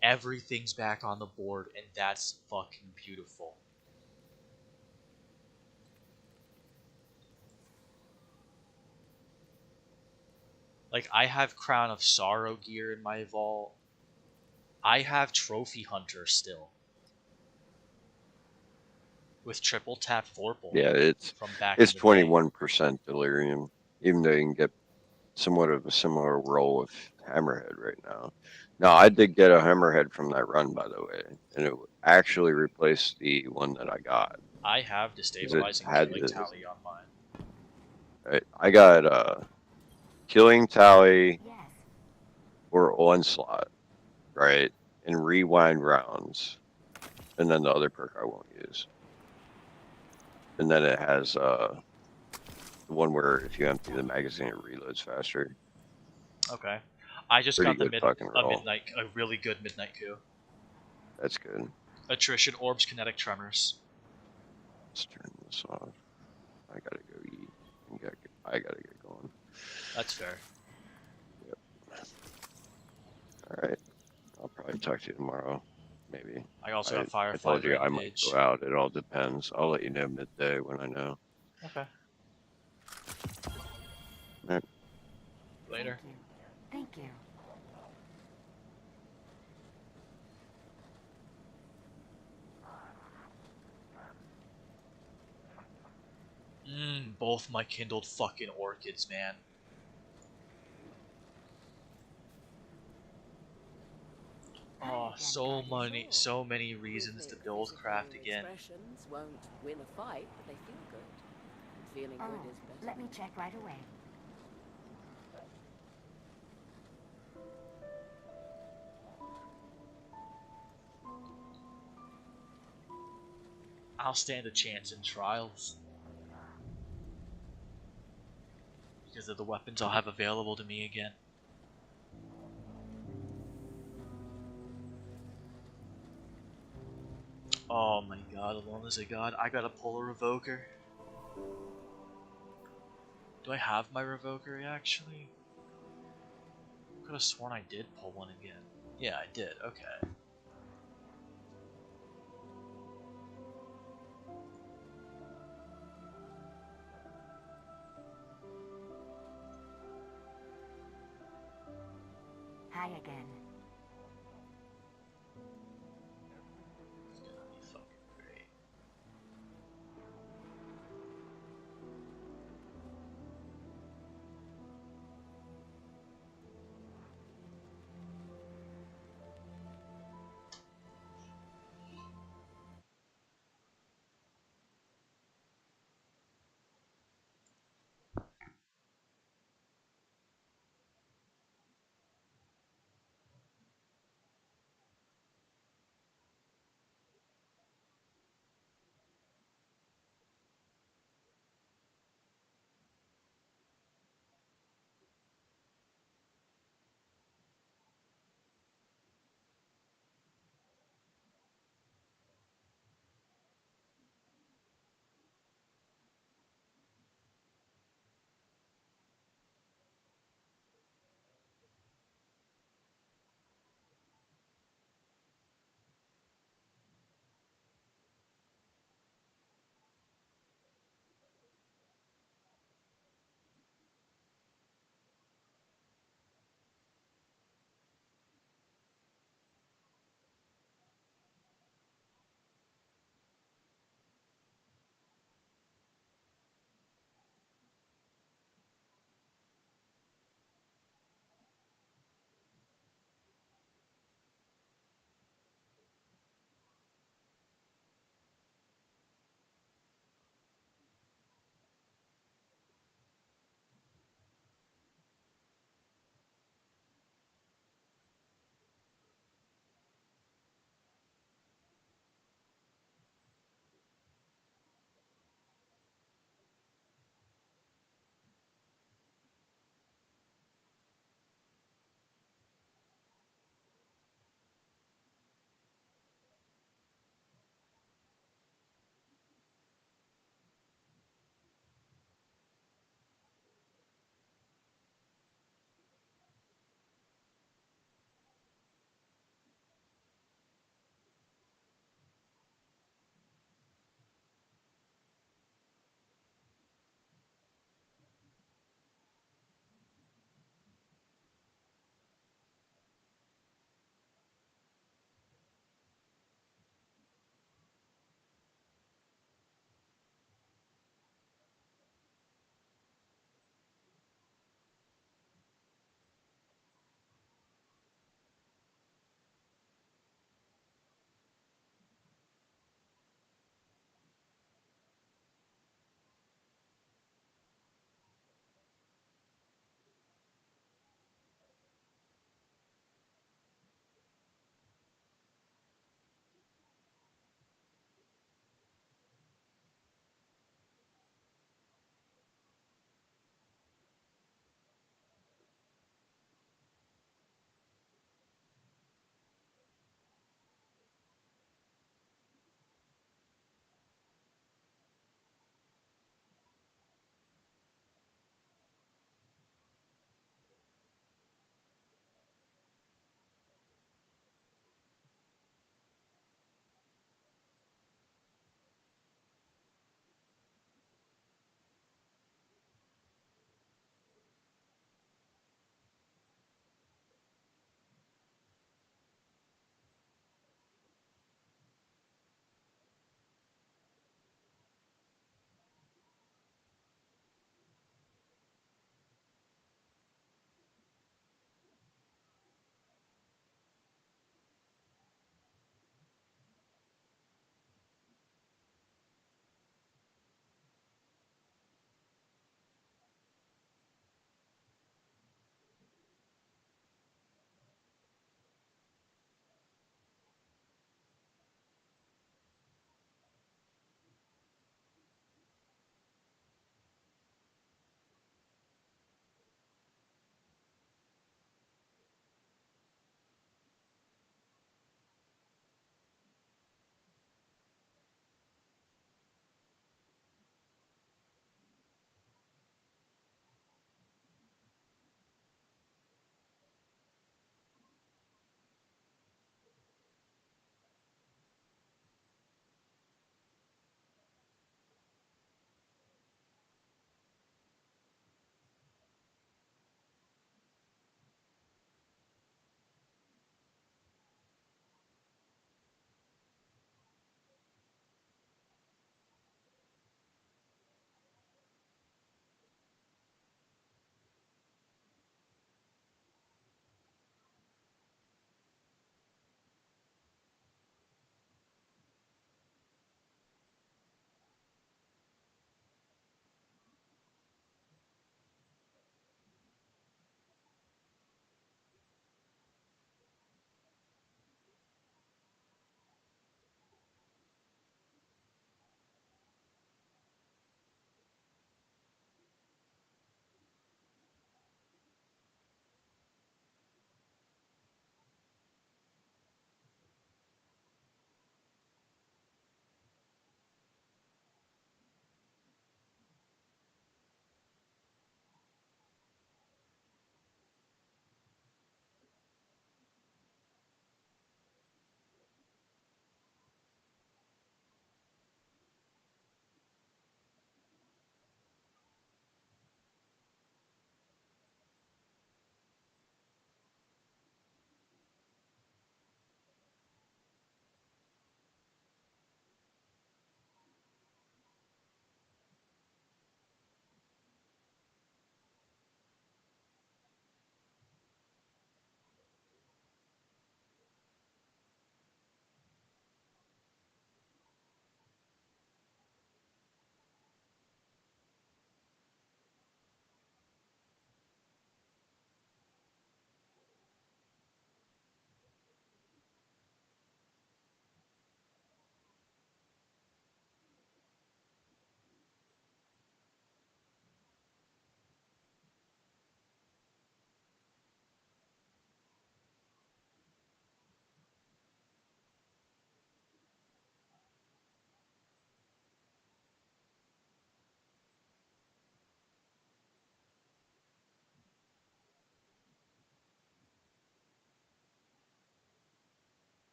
Everything's back on the board, and that's fucking beautiful. Like, I have Crown of Sorrow gear in my vault. I have Trophy Hunter still. With triple tap Thorple. Yeah, from back it's in the day. 21% Delirium, even though you can get somewhat of a similar roll with Hammerhead right now. Now, I did get a Hammerhead from that run, by the way, and it actually replaced the one that I got. I have destabilizing killing tally on mine. I got killing tally or onslaught, right, and rewind rounds, and then the other perk I won't use. And then it has the one where if you empty the magazine, it reloads faster. Okay. I just Pretty got the good fucking roll. a really good midnight coup. That's good. Attrition orbs, kinetic tremors. Let's turn this off. I gotta go eat. I gotta get going. That's fair. Yep. All right. I'll probably talk to you tomorrow. Maybe. I also have Firefly. I told you I might Rampage. go out. It all depends. I'll let you know midday when I know. Okay. All right. Later. Thank you. both my kindled fucking orchids, man. Oh, so many reasons to build craft again. Expressions won't win a fight, but they feel good. And feeling good is better. Let me check right away. I'll stand a chance in trials. Because of the weapons I'll have available to me again. Oh my god, alone as a god, I gotta pull a revoker. Do I have my revoker actually? I could have sworn I did pull one again. Yeah, I did, okay. Hi again.